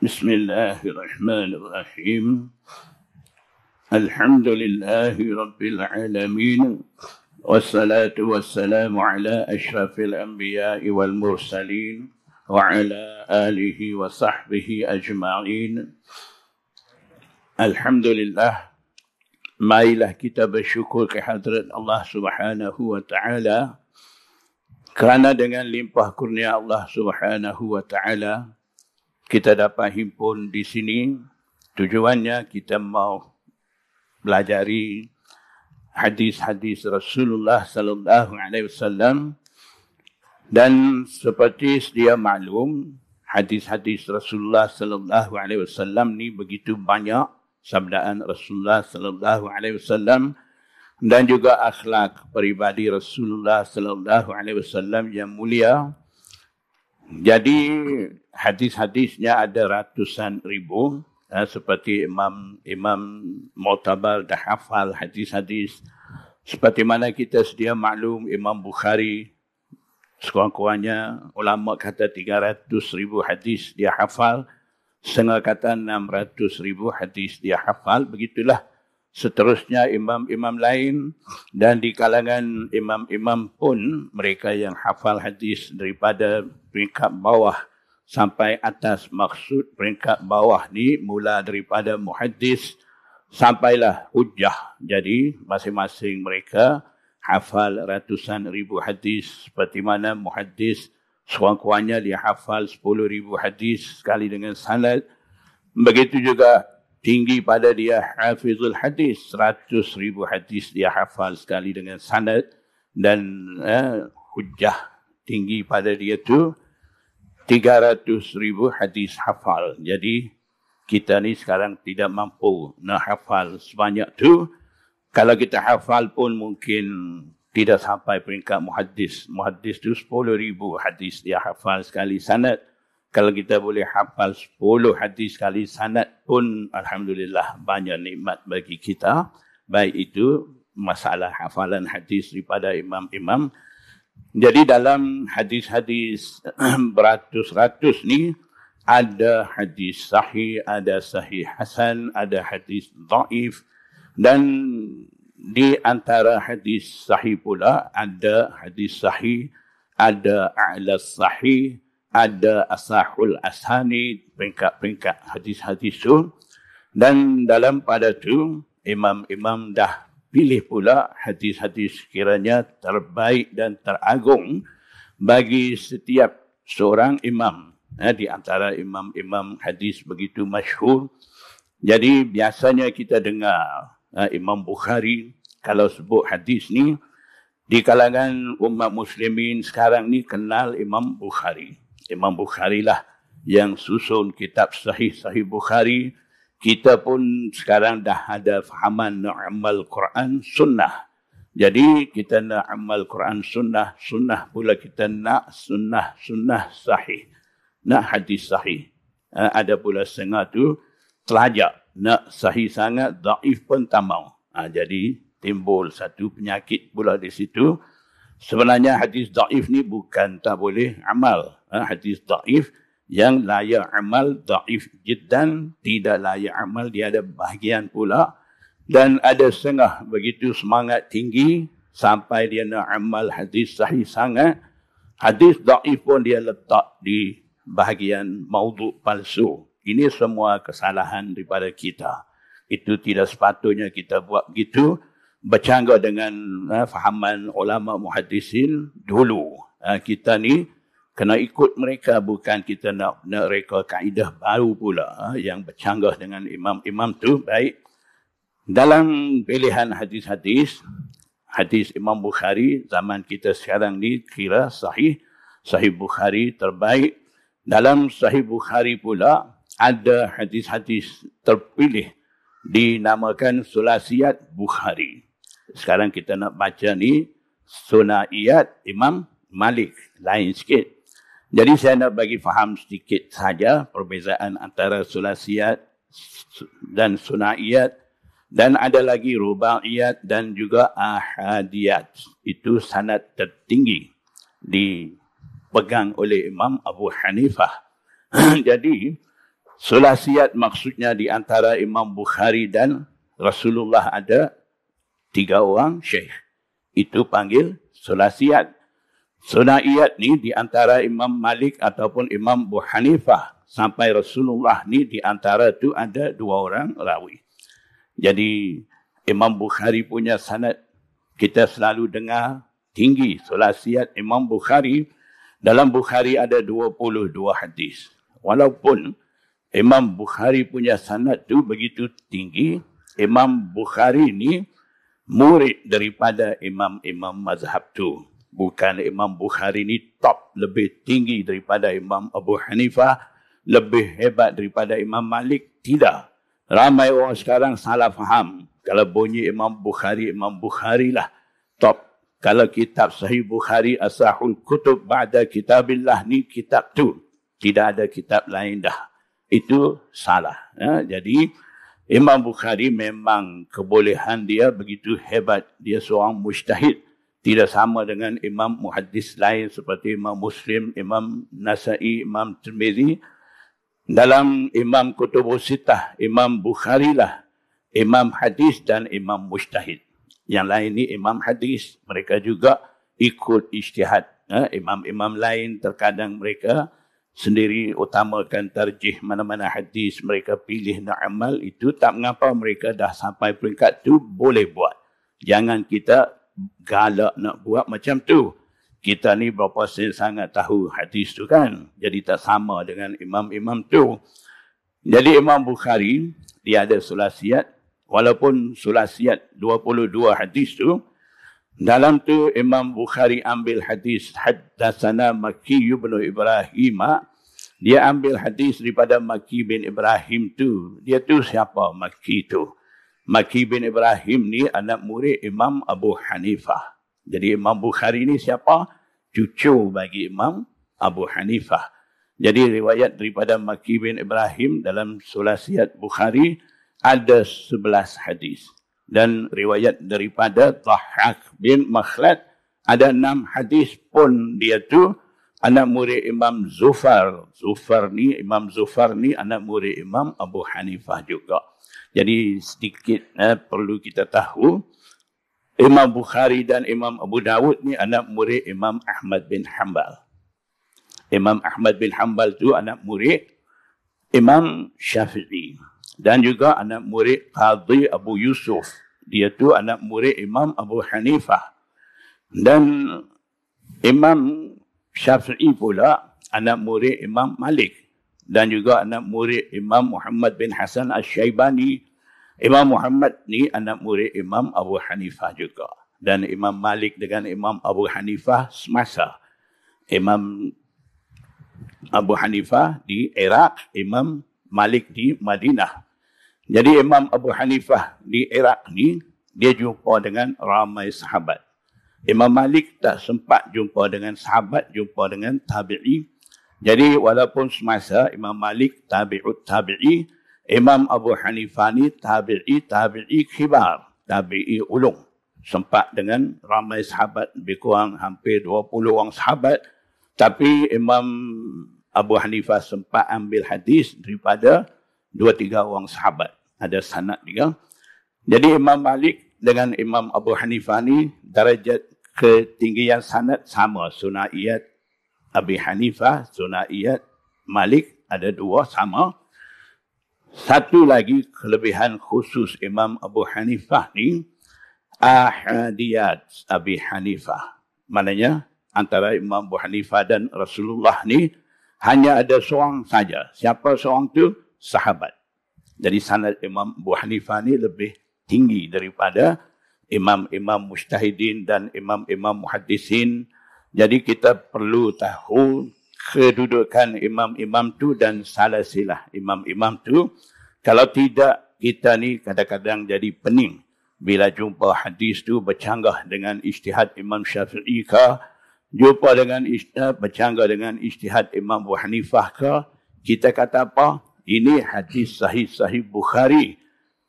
بسم الله الرحمن الرحيم الحمد لله رب العالمين والصلاة والسلام على أشرف الأنبياء والمرسلين وعلى آله وصحبه أجمعين. Alhamdulillah, marilah kita bersyukur kehadrat Allah Subhanahu wa taala kerana dengan limpah kurnia Allah Subhanahu wa taala kita dapat himpun di sini. Tujuannya kita mau belajari hadis-hadis Rasulullah sallallahu alaihi wasallam, dan seperti sedia maklum, hadis-hadis Rasulullah sallallahu alaihi wasallam ni begitu banyak sabdaan Rasulullah sallallahu alaihi wasallam dan juga akhlak peribadi Rasulullah sallallahu alaihi wasallam yang mulia. Jadi hadis-hadisnya ada ratusan ribu, seperti Imam Mu'tabar dah hafal hadis-hadis. Seperti mana kita sedia maklum, Imam Bukhari sekurang-kurangnya ulama kata 300 ribu hadis dia hafal, setengah kata 600 ribu hadis dia hafal. Begitulah seterusnya imam-imam lain, dan di kalangan imam-imam pun mereka yang hafal hadis daripada peringkat bawah sampai atas. Maksud peringkat bawah ni mula daripada muhaddis sampailah hujjah. Jadi masing-masing mereka hafal ratusan ribu hadis. Seperti mana muhaddis sekurang-kurangnya dia hafal 10 ribu hadis sekali dengan sanad. Begitu juga tinggi pada dia hafizul hadis, 100 ribu hadis dia hafal sekali dengan sanad. Dan hujjah tinggi pada dia tu 300 ribu hadis hafal. Jadi kita ni sekarang tidak mampu nak hafal sebanyak tu. Kalau kita hafal pun mungkin tidak sampai peringkat muhaddis. Muhaddis tu 10 ribu hadis dia hafal sekali sanad. Kalau kita boleh hafal 10 hadis sekali sanad pun alhamdulillah banyak nikmat bagi kita. Baik itu masalah hafalan hadis daripada imam-imam. Jadi dalam hadis-hadis beratus-ratus ni ada hadis sahih, ada sahih hasan, ada hadis dhaif, dan di antara hadis sahih pula ada hadis sahih, ada a'la sahih, ada asahul asani, peringkat-peringkat hadis-hadis tu. Dan dalam pada tu imam-imam dah pilih pula hadis-hadis kiranya terbaik dan teragung bagi setiap seorang imam. Di antara imam-imam hadis begitu masyhur. Jadi biasanya kita dengar Imam Bukhari kalau sebut hadis ni, di kalangan umat muslimin sekarang ni kenal Imam Bukhari. Imam Bukhari lah yang susun kitab Sahih Bukhari. Kita pun sekarang dah ada fahaman nak amal Quran sunnah. Jadi kita nak amal Quran sunnah, sunnah pula kita nak sunnah sahih. Nak hadis sahih. Ada pula setengah tu telajak. Nak sahih sangat, dhaif pun tak mau. Jadi timbul satu penyakit pula di situ. Sebenarnya hadis dhaif ni bukan tak boleh amal. Hadis dhaif yang layak amal, dhaif jiddan, tidak layak amal, dia ada bahagian pula. Dan ada setengah begitu semangat tinggi sampai dia nak amal hadis sahih sangat. Hadis dhaif pun dia letak di bahagian maudhu' palsu. Ini semua kesalahan daripada kita. Itu tidak sepatutnya kita buat begitu. Bercanggah dengan fahaman ulama muhaddisin dulu. Kita ni kena ikut mereka, bukan kita nak reka kaedah baru pula yang bercanggah dengan imam-imam tu. Baik, dalam pilihan hadis-hadis, hadis Imam Bukhari zaman kita sekarang ni kira Sahih Bukhari terbaik. Dalam Sahih Bukhari pula ada hadis-hadis terpilih dinamakan Sulasiyat Bukhari. Sekarang kita nak baca ni Sunaiyat Imam Malik, lain sikit. Jadi saya nak bagi faham sedikit saja perbezaan antara Sulasiyat dan Sunaiyat. Dan ada lagi Rubaiyat dan juga Ahadiyat. Itu sanad tertinggi dipegang oleh Imam Abu Hanifah. Jadi Sulasiat maksudnya di antara Imam Bukhari dan Rasulullah ada 3 orang syekh. Itu panggil sulasiat. Sunaiyat ni di antara Imam Malik ataupun Imam Abu Hanifah sampai Rasulullah ni di antara tu ada 2 orang rawi. Jadi Imam Bukhari punya sanad kita selalu dengar tinggi. Sulasiat Imam Bukhari, dalam Bukhari ada 22 hadis. Walaupun Imam Bukhari punya sanad tu begitu tinggi, Imam Bukhari ni murid daripada imam-imam mazhab tu. Bukan Imam Bukhari ni top, lebih tinggi daripada Imam Abu Hanifah, lebih hebat daripada Imam Malik. Tidak. Ramai orang sekarang salah faham. Kalau bunyi Imam Bukhari lah top. Kalau kitab Sahih Bukhari asahul kutub ba'da kitabillah ni kitab tu. Tidak ada kitab lain dah. Itu salah. Jadi Imam Bukhari memang kebolehan dia begitu hebat. Dia seorang mujtahid. Tidak sama dengan imam muhaddis lain seperti Imam Muslim, Imam Nasa'i, Imam Tirmizi. Dalam Imam Kutubus Sittah, Imam Bukhari lah imam hadis dan imam mujtahid. Yang lain ni imam hadis. Mereka juga ikut ijtihad. Imam-imam lain terkadang mereka sendiri utamakan tarjih mana-mana hadis mereka pilih nak amal. Itu tak mengapa, mereka dah sampai peringkat tu boleh buat. Jangan kita galak nak buat macam tu. Kita ni berapa sangat tahu hadis tu kan. Jadi tak sama dengan imam-imam tu. Jadi Imam Bukhari dia ada sulasiat. Walaupun sulasiat 22 hadis tu, dalam tu Imam Bukhari ambil hadis haddatsana Makki bin Ibrahim. Dia ambil hadis daripada Makki bin Ibrahim tu. Dia tu siapa Makki tu? Makki bin Ibrahim ni anak murid Imam Abu Hanifah. Jadi Imam Bukhari ni siapa? Cucu bagi Imam Abu Hanifah. Jadi riwayat daripada Makki bin Ibrahim dalam sulasiat Bukhari ada 11 hadis. Dan riwayat daripada Dhahhak bin Makhlad ada 6 hadis pun dia tu anak murid Imam Zufar. Imam Zufar ni anak murid Imam Abu Hanifah juga. Jadi sedikit perlu kita tahu, Imam Bukhari dan Imam Abu Dawud ni anak murid Imam Ahmad bin Hanbal. Imam Ahmad bin Hanbal tu anak murid Imam Syafi'i. Dan juga anak murid Qadhi Abu Yusuf. Dia tu anak murid Imam Abu Hanifah. Dan Imam Syafi'i pula anak murid Imam Malik. Dan juga anak murid Imam Muhammad bin Hasan Al-Syaibani. Imam Muhammad ni anak murid Imam Abu Hanifah juga. Dan Imam Malik dengan Imam Abu Hanifah semasa. Imam Abu Hanifah di Iraq, Imam Malik di Madinah. Jadi Imam Abu Hanifah di Iraq ni, dia jumpa dengan ramai sahabat. Imam Malik tak sempat jumpa dengan sahabat, jumpa dengan tabi'i. Jadi walaupun semasa Imam Malik tabi'ut tabi'i, Imam Abu Hanifah ni tabi'i kibar, tabi'i ulung. Sempat dengan ramai sahabat, lebih kurang hampir 20 orang sahabat. Tapi Imam Abu Hanifah sempat ambil hadis daripada 2-3 orang sahabat. Ada sanad juga. Jadi Imam Malik dengan Imam Abu Hanifah ni darjat ketinggian sanad sama. Sunaiyat Abi Hanifah, Sunaiyat Malik ada 2 sama. Satu lagi kelebihan khusus Imam Abu Hanifah ni, ahadiyat Abi Hanifah. Maknanya antara Imam Abu Hanifah dan Rasulullah ni hanya ada seorang saja. Siapa seorang tu? Sahabat. Jadi sanad Imam Abu Hanifah ni lebih tinggi daripada imam-imam mujtahidin dan imam-imam muhaddisin. Jadi kita perlu tahu kedudukan imam-imam tu dan salasilah imam-imam tu. Kalau tidak, kita ni kadang-kadang jadi pening. Bila jumpa hadis tu bercanggah dengan ijtihad Imam Syafi'i ke, jumpa dengan bercanggah dengan ijtihad Imam Abu Hanifah ke, kita kata apa? Ini hadis sahih Bukhari.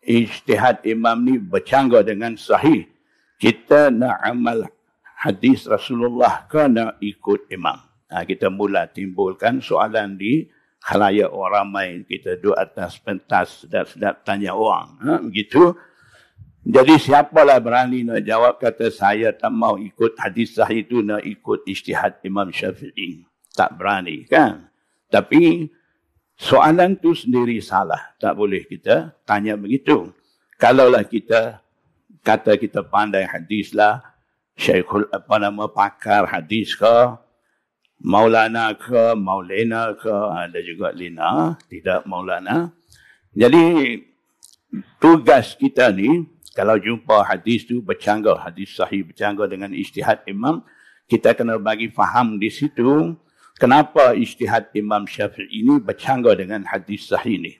Ijtihad imam ni bercanggah dengan sahih. Kita nak amal hadis Rasulullah ke nak ikut imam? Kita mula timbulkan soalan di khalayak orang ramai, kita duduk atas pentas sedap-sedap tanya orang. Begitu. Jadi siapalah berani nak jawab kata saya tak mau ikut hadis sahih itu, nak ikut ijtihad Imam Syafi'i. Tak berani kan. Tapi soalan tu sendiri salah. Tak boleh kita tanya begitu. Kalaulah kita kata kita pandai hadis lah, Syekhul pakar hadis ke, Maulana ke, Maulana ke, ada juga Lina, tidak Maulana. Jadi tugas kita ni, kalau jumpa hadis tu bercanggah, hadis sahih bercanggah dengan ijtihad imam, kita kena bagi faham di situ, kenapa ijtihad Imam Syafi'i ini bercanggah dengan hadis sahih ni.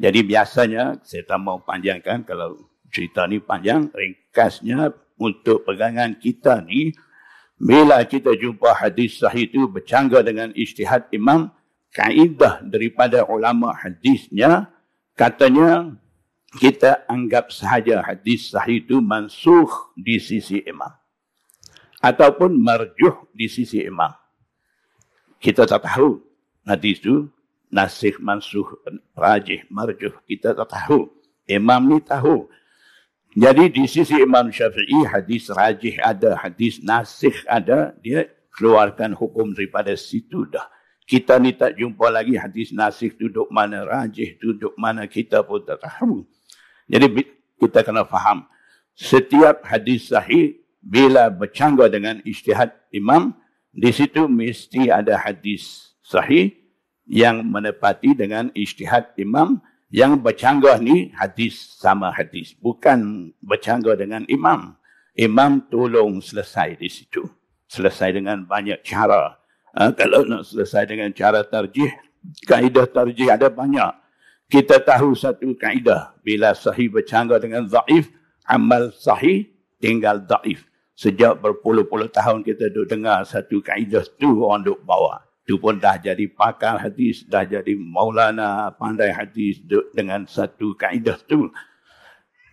Jadi biasanya, saya tak mau panjangkan, kalau cerita ni panjang, ringkasnya untuk pegangan kita ni, bila kita jumpa hadis sahih itu bercanggah dengan ijtihad imam, kaedah daripada ulama hadisnya, katanya kita anggap sahaja hadis sahih itu mansukh di sisi imam. Ataupun marjuh di sisi imam. Kita tak tahu hadis itu nasikh, mansukh, rajih, marjuh. Kita tak tahu. Imam ni tahu. Jadi di sisi Imam Syafi'i hadis rajih ada, hadis nasikh ada, dia keluarkan hukum daripada situ dah. Kita ni tak jumpa lagi hadis nasikh duduk mana, rajih duduk mana, kita pun tak tahu. Jadi kita kena faham, setiap hadis sahih bila bercanggah dengan ijtihad imam, di situ mesti ada hadis sahih yang menepati dengan ijtihad imam. Yang bercanggah ni hadis sama hadis. Bukan bercanggah dengan imam. Imam tolong selesai di situ. Selesai dengan banyak cara. Kalau nak selesai dengan cara tarjih, kaedah tarjih ada banyak. Kita tahu satu kaedah. Bila sahih bercanggah dengan dhaif, amal sahih tinggal dhaif. Sejak berpuluh-puluh tahun kita duduk dengar satu kaedah tu orang duduk bawa. Itu pun dah jadi pakar hadis, dah jadi maulana, pandai hadis dengan satu kaedah tu.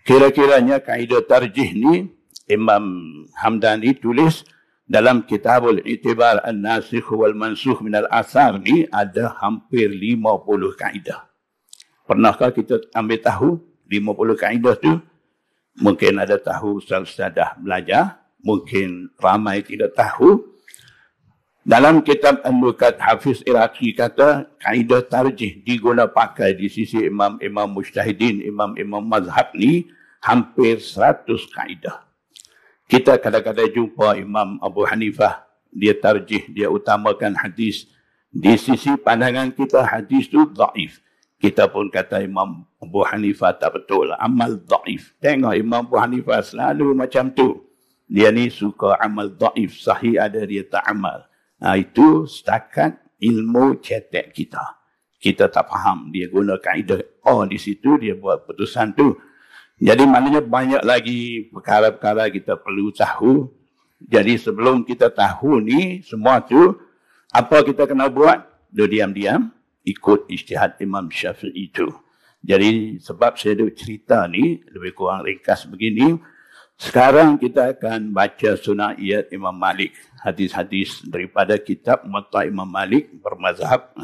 Kira-kiranya kaedah tarjih ni, Imam Hamdani tulis dalam Kitabul I'tibar An-Nasikh wal Mansukh minal Athar ni ada hampir 50 kaedah. Pernahkah kita ambil tahu 50 kaedah tu? Mungkin ada tahu, ustaz-ustaz dah belajar. Mungkin ramai tidak tahu. Dalam kitab Al-Nukat, Hafiz Iraqi kata, kaedah tarjih diguna pakai di sisi imam-imam mujtahidin, imam-imam mazhab ni, hampir 100 kaedah. Kita kadang-kadang jumpa Imam Abu Hanifah, dia tarjih, dia utamakan hadis. Di sisi pandangan kita, hadis tu dhaif. Kita pun kata Imam Abu Hanifah tak betul, amal dhaif. Tengok Imam Abu Hanifah selalu macam tu. Dia ni suka amal dhaif, sahih ada dia tak amal. Itu setakat ilmu cetek kita. Kita tak faham. Dia guna kaedah di situ, dia buat putusan tu. Jadi maknanya banyak lagi perkara-perkara kita perlu tahu. Jadi sebelum kita tahu ni, semua tu, apa kita kena buat? Dia diam-diam ikut ijtihad Imam Syafi'i itu. Jadi sebab saya ada cerita ni, lebih kurang ringkas begini, sekarang kita akan baca sunaiyat Imam Malik. Hadis-hadis daripada kitab Muwatta Imam Malik bermazhab.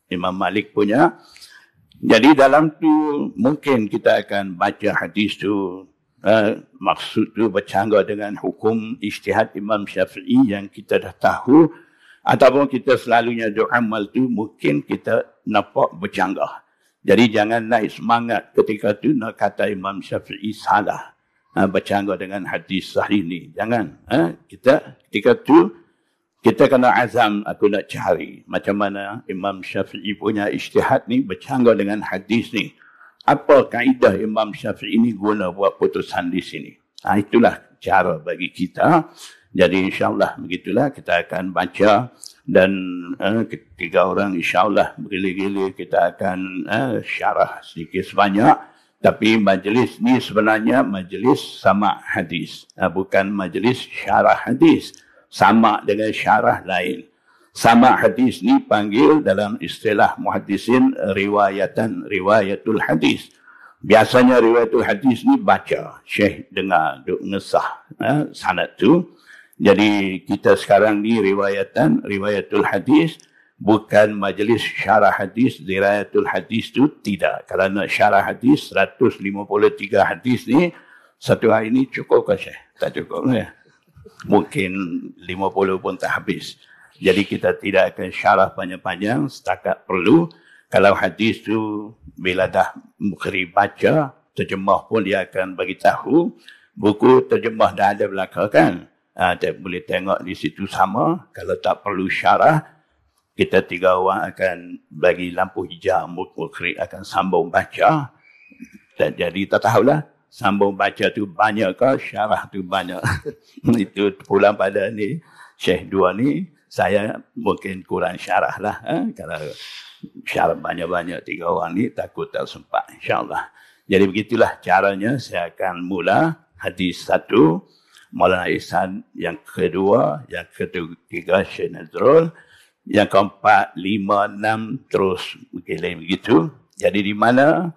Imam Malik punya. Jadi dalam tu mungkin kita akan baca hadis tu. Maksud tu bercanggah dengan hukum ijtihad Imam Syafi'i yang kita dah tahu. Ataupun kita selalunya amal tu mungkin kita nampak bercanggah. Jadi jangan naik semangat ketika tu nak kata Imam Syafi'i salah. Bercanggah dengan hadis sahih ni. Jangan. Ketika tu, kita kena azam aku nak cari. Macam mana Imam Syafi'i punya ijtihad ni bercanggah dengan hadis ni. Apa kaedah Imam Syafi'i ni guna buat putusan di sini. Itulah cara bagi kita. Jadi insyaAllah begitulah kita akan baca. Dan ketiga orang insyaAllah bergila-gila kita akan syarah sedikit sebanyak. Tapi majlis ni sebenarnya majlis sama hadis. Bukan majlis syarah hadis. Sama dengan syarah lain. Sama hadis ni panggil dalam istilah muhaddisin riwayatul hadis. Biasanya riwayatul hadis ni baca. Syekh dengar, duk ngesah sanad tu. Jadi kita sekarang ni riwayatul hadis. bukan majlis syarah hadis, dirayatul hadis tu tidak. Kalau nak syarah hadis 153 hadis ni satu hari ni cukup ke Syekh? Tak cukup ya. Mungkin 50 pun tak habis. Jadi kita tidak akan syarah panjang-panjang, setakat perlu. Kalau hadis tu bila dah mukhri baca, terjemah pun dia akan bagi tahu. Buku terjemah dah ada belakang kan. Boleh tengok di situ sama. Kalau tak perlu syarah, kita 3 orang akan bagi lampu hijau. Mukhri akan sambung baca. Dan jadi tak tahulah sambung baca tu banyak ke, syarah tu banyak. Itu pulang pada ni, Syekh dua ni, saya mungkin kurang syarah lah. Kalau syarah banyak-banyak 3 orang ni, takut tak sempat, insyaAllah. Jadi begitulah caranya. Saya akan mula hadis 1, Maulana Ihsan, yang kedua, yang ketiga Syekh Nazrul, yang keempat, 5, 6, terus begitu. Jadi di mana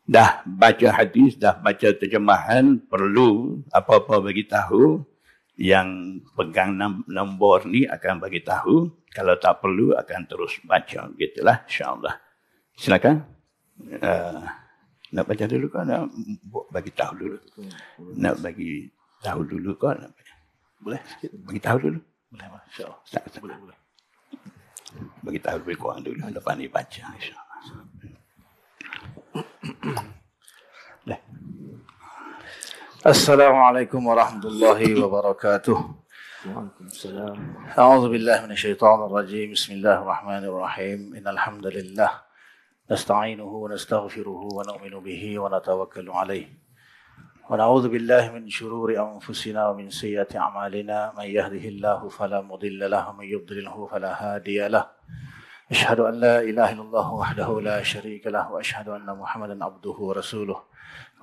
dah baca hadis, dah baca terjemahan, perlu apa-apa bagi tahu, yang pegang nombor ni akan bagi tahu. Kalau tak perlu akan terus baca. Begitulah insyaAllah. Silakan. Nak baca dulu ke? Nak bagi tahu dulu? Nak bagi tahu dulu ke? Boleh? Bagi tahu dulu? Boleh, insyaAllah. Boleh. Bagi tahu lebih kurang dulu. Lepas ni baca insyaAllah. Assalamualaikum warahmatullahi wabarakatuh. Waalaikumsalam. A'udzu billahi minasyaitonir rajim. Bismillahirrahmanirrahim. Innal hamdalillah nasta'inuhu wa nastaghfiruhu wa nu'minu bihi wa natawakkalu alayh. Wa na'udzu billahi min shururi anfusina wa min sayyiati a'malina. May yahdihillahu fala mudilla lahu wa may yudlilhu fala hadiya lahu. Asyhadu an la ilaha illallah wahdahu la syarika lahu wa asyhadu anna Muhammadan abduhu wa rasuluh.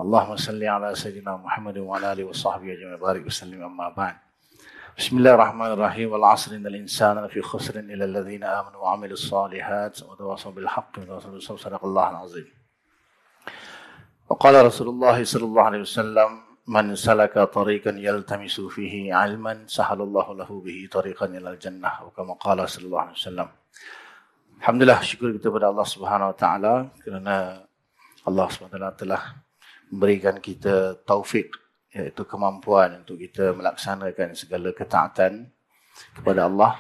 Allahumma salli ala sayyidina Muhammadin wa ala alihi wa sahbihi ajma'in barik wa sallim amma ba'd. Bismillahirrahmanirrahim. Wal 'asri innal insana lafi khusrin illa alladhina amanu wa 'amilus solihat wa tawasaw bil haqqi wa tawasaw bis sabr. Sadaqallahul 'azim. Wa qala Rasulullah sallallahu alaihi wasallam, man salaka tariqan yaltamisu fihi 'ilman sahalallahu lahu bihi tariqan ilal jannah. Wa kama qala sallallahu alaihi wasallam. Alhamdulillah, syukur kita kepada Allah Subhanahu wa taala kerana Allah Subhanahu wa taala telah memberikan kita taufik, iaitu kemampuan untuk kita melaksanakan segala ketaatan kepada Allah.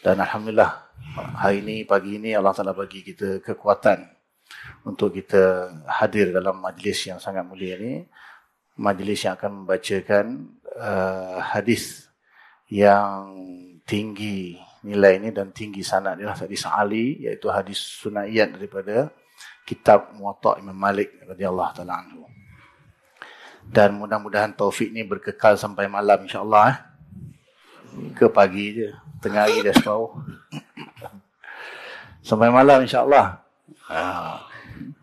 Dan Alhamdulillah, hari ini, pagi ini Allah Ta'ala bagi kita kekuatan untuk kita hadir dalam majlis yang sangat mulia ini. Majlis yang akan membacakan hadis yang tinggi nilai ini dan tinggi sanad dia, hadis Ali, iaitu hadis sunaiyat daripada kitab Muwatta' Imam Malik radhiyallahu ta'ala anhu. Dan mudah-mudahan taufik ni berkekal sampai malam insya-Allah. Ke pagi je, tengah hari dah separuh. Sampai malam insya-Allah.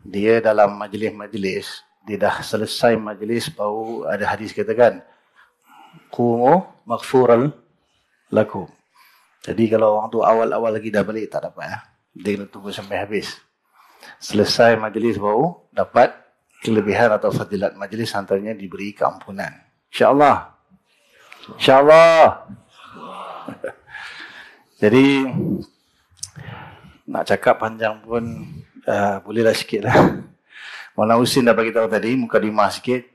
Dia dalam majlis-majlis, dia dah selesai majlis baru ada hadis katakan qumu maghfuran lakum. Jadi kalau orang tu awal-awal lagi dah balik tak dapat. Dia kena tunggu sampai habis. Selesai majlis baru dapat kelebihan atau fadilat majlis, antaranya diberi keampunan. InsyaAllah. InsyaAllah. Jadi, nak cakap panjang pun bolehlah sikit lah. Maulana Husin dah bagi tahu tadi, mukadimah sikit.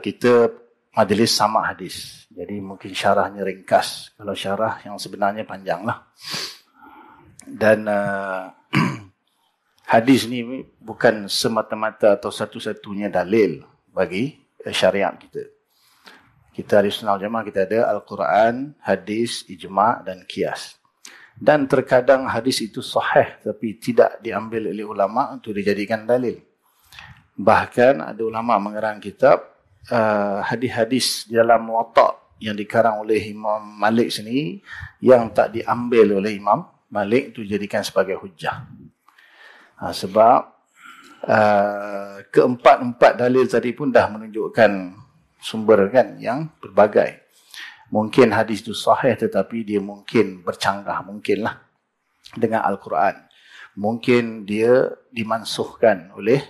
Kita majlis sama hadis. Jadi mungkin syarahnya ringkas. Kalau syarah yang sebenarnya panjang lah. Dan hadis ni bukan semata-mata atau satu-satunya dalil bagi syariat kita. Kita ahli sunnah jamaah, kita ada Al-Quran, hadis, ijma' dan qiyas. Dan terkadang hadis itu sahih tapi tidak diambil oleh ulama' untuk dijadikan dalil. Bahkan ada ulama' mengarang kitab hadis-hadis di dalam Muwatta' yang dikarang oleh Imam Malik sendiri yang tak diambil oleh Imam Malik itu dijadikan sebagai hujjah. Sebab keempat-empat dalil tadi pun dah menunjukkan sumber kan yang berbagai. Mungkin hadis itu sahih tetapi dia mungkin bercanggah, mungkinlah dengan Al-Quran. Mungkin dia dimansuhkan oleh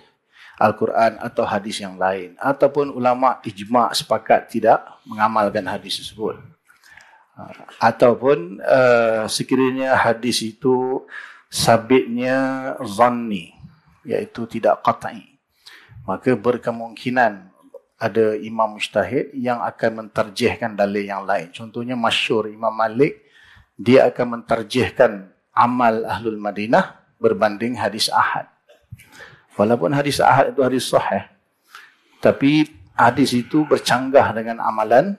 Al-Quran atau hadis yang lain. Ataupun ulama' ijma' sepakat tidak mengamalkan hadis tersebut. Ataupun sekiranya hadis itu sabitnya zanni, iaitu tidak qat'i, maka berkemungkinan ada imam mujtahid yang akan mentarjihkan dalil yang lain. Contohnya masyhur Imam Malik, dia akan mentarjihkan amal Ahlul Madinah berbanding hadis ahad. Walaupun hadis ahad itu hadis sahih, tapi hadis itu bercanggah dengan amalan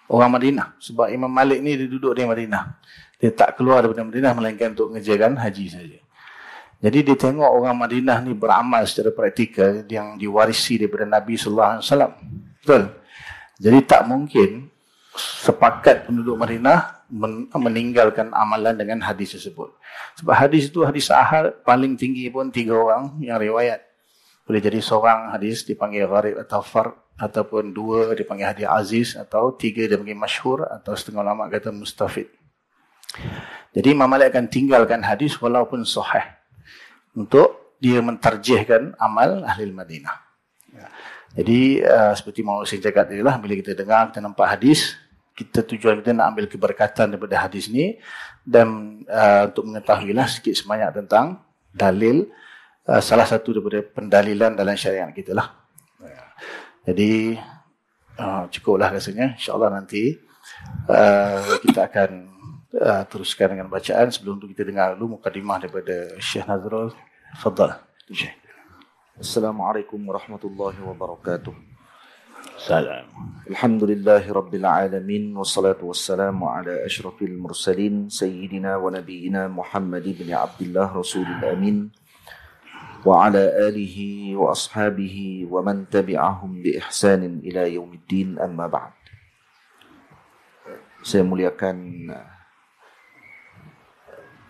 orang Madinah. Sebab Imam Malik ni dia duduk di Madinah. Dia tak keluar daripada Madinah melainkan untuk mengerjakan haji saja. Jadi dia tengok orang Madinah ni beramal secara praktikal yang diwarisi daripada Nabi sallallahu alaihi wasallam. Betul. Jadi tak mungkin sepakat penduduk Madinah meninggalkan amalan dengan hadis tersebut. Sebab hadis itu hadis ahad, paling tinggi pun 3 orang yang riwayat. Boleh jadi seorang hadis dipanggil gharib atau fard, ataupun 2 dipanggil hadis aziz, atau 3 dipanggil masyhur, atau setengah ulama kata mustafid. Jadi Imam Malik akan tinggalkan hadis walaupun sahih untuk dia mentarjihkan amal ahli Madinah. Jadi seperti Maulana Hussein cakap tadi lah, bila kita dengar, kita nampak hadis, kita tujuan kita nak ambil keberkatan daripada hadis ni, dan untuk mengetahuilah sikit sebanyak tentang dalil, salah satu daripada pendalilan dalam syariat kita lah. Jadi cukuplah rasanya. InsyaAllah nanti kita akan teruskan dengan bacaan. Sebelum tu kita dengar dulu mukadimah daripada Syekh Nazrul. Fadal. Assalamualaikum warahmatullahi wabarakatuh. Salam. Alhamdulillahi rabbil alamin, wassalatu wassalamu ala asyrafil mursalin, sayyidina wa nabiyyina Muhammad ibn Abdullah rasulil amin, wa ala alihi wa ashabihi wa man tabi'ahum bi ihsanin ila yaumiddin, amma ba'd. Saya muliakan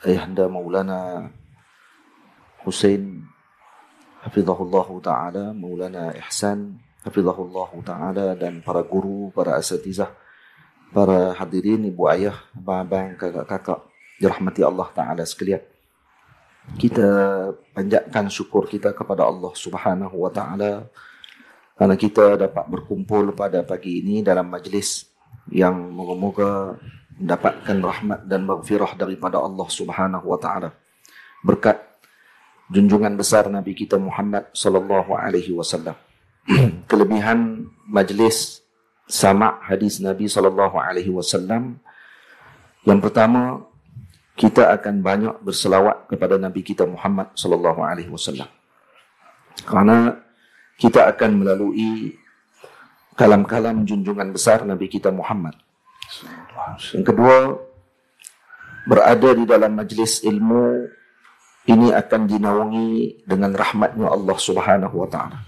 Ayahanda Maulana Hussein hafizahullah ta'ala, Maulana Ihsan hafizahullah ta'ala, dan para guru, para asatizah, para hadirin, ibu ayah, abang-abang, kakak-kakak, dirahmati Allah ta'ala sekalian. Kita panjatkan syukur kita kepada Allah subhanahu wa ta'ala kerana kita dapat berkumpul pada pagi ini dalam majlis yang moga-moga mendapatkan rahmat dan maghfirah daripada Allah subhanahu wa ta'ala berkat junjungan besar Nabi kita Muhammad sallallahu alaihi wasallam. Kelebihan majlis sama' hadis Nabi sallallahu alaihi wasallam, yang pertama, kita akan banyak berselawat kepada Nabi kita Muhammad sallallahu alaihi wasallam. Kerana kita akan melalui kalam-kalam junjungan besar Nabi kita Muhammad. Yang kedua, berada di dalam majlis ilmu ini akan dinaungi dengan rahmatnya Allah subhanahu wa ta'ala.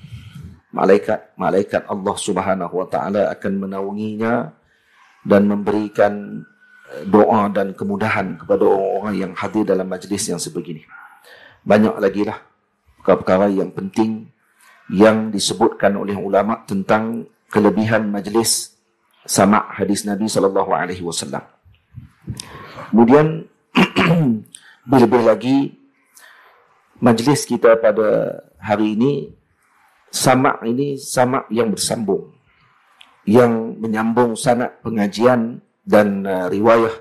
Malaikat Allah subhanahu wa ta'ala akan menaunginya dan memberikan doa dan kemudahan kepada orang-orang yang hadir dalam majlis yang sebegini. Banyak lagi lah perkara-perkara yang penting yang disebutkan oleh ulama tentang kelebihan majlis sama' hadis Nabi sallallahu alaihi wasallam. Kemudian lebih lagi majlis kita pada hari ini sama' yang bersambung, yang menyambung sanad pengajian dan riwayah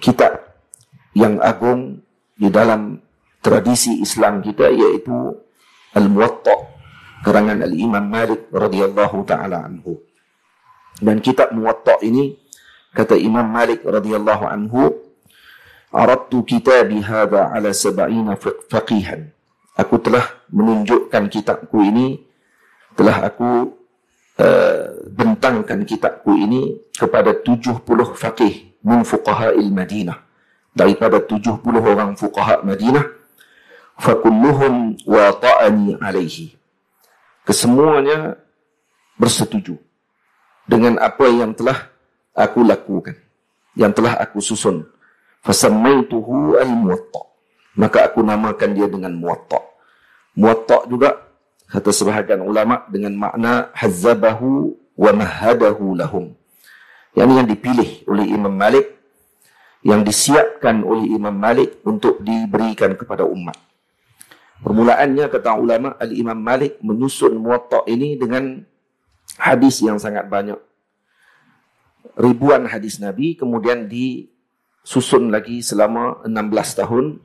kitab yang agung di dalam tradisi Islam kita, iaitu Al-Muwatta' karangan Al-Imam Malik radhiyallahu ta'ala anhu. Dan kitab Muwatta' ini, kata Imam Malik radhiyallahu anhu, aradtu kitabi hadha ala 70 faqihan. Aku telah menunjukkan kitabku ini, telah aku bentangkan kitabku ini kepada 70 faqih min fuqaha'il Madinah, daripada 70 orang fuqaha Madinah. Fakulluhum wata'ani alaihi. Kesemuanya bersetuju dengan apa yang telah aku lakukan, yang telah aku susun. Fasammaituhu al-Muwatta'. Maka aku namakan dia dengan Muwatta'. Muwatta' juga, kata sebahagian ulama, dengan makna hazzabahu wa mahadahu lahum. Yang dipilih oleh Imam Malik, yang disiapkan oleh Imam Malik untuk diberikan kepada umat. Permulaannya, kata ulama, Al-Imam Malik menyusun Muwatta' ini dengan hadis yang sangat banyak. ribuan hadis Nabi, kemudian disusun lagi selama 16 tahun,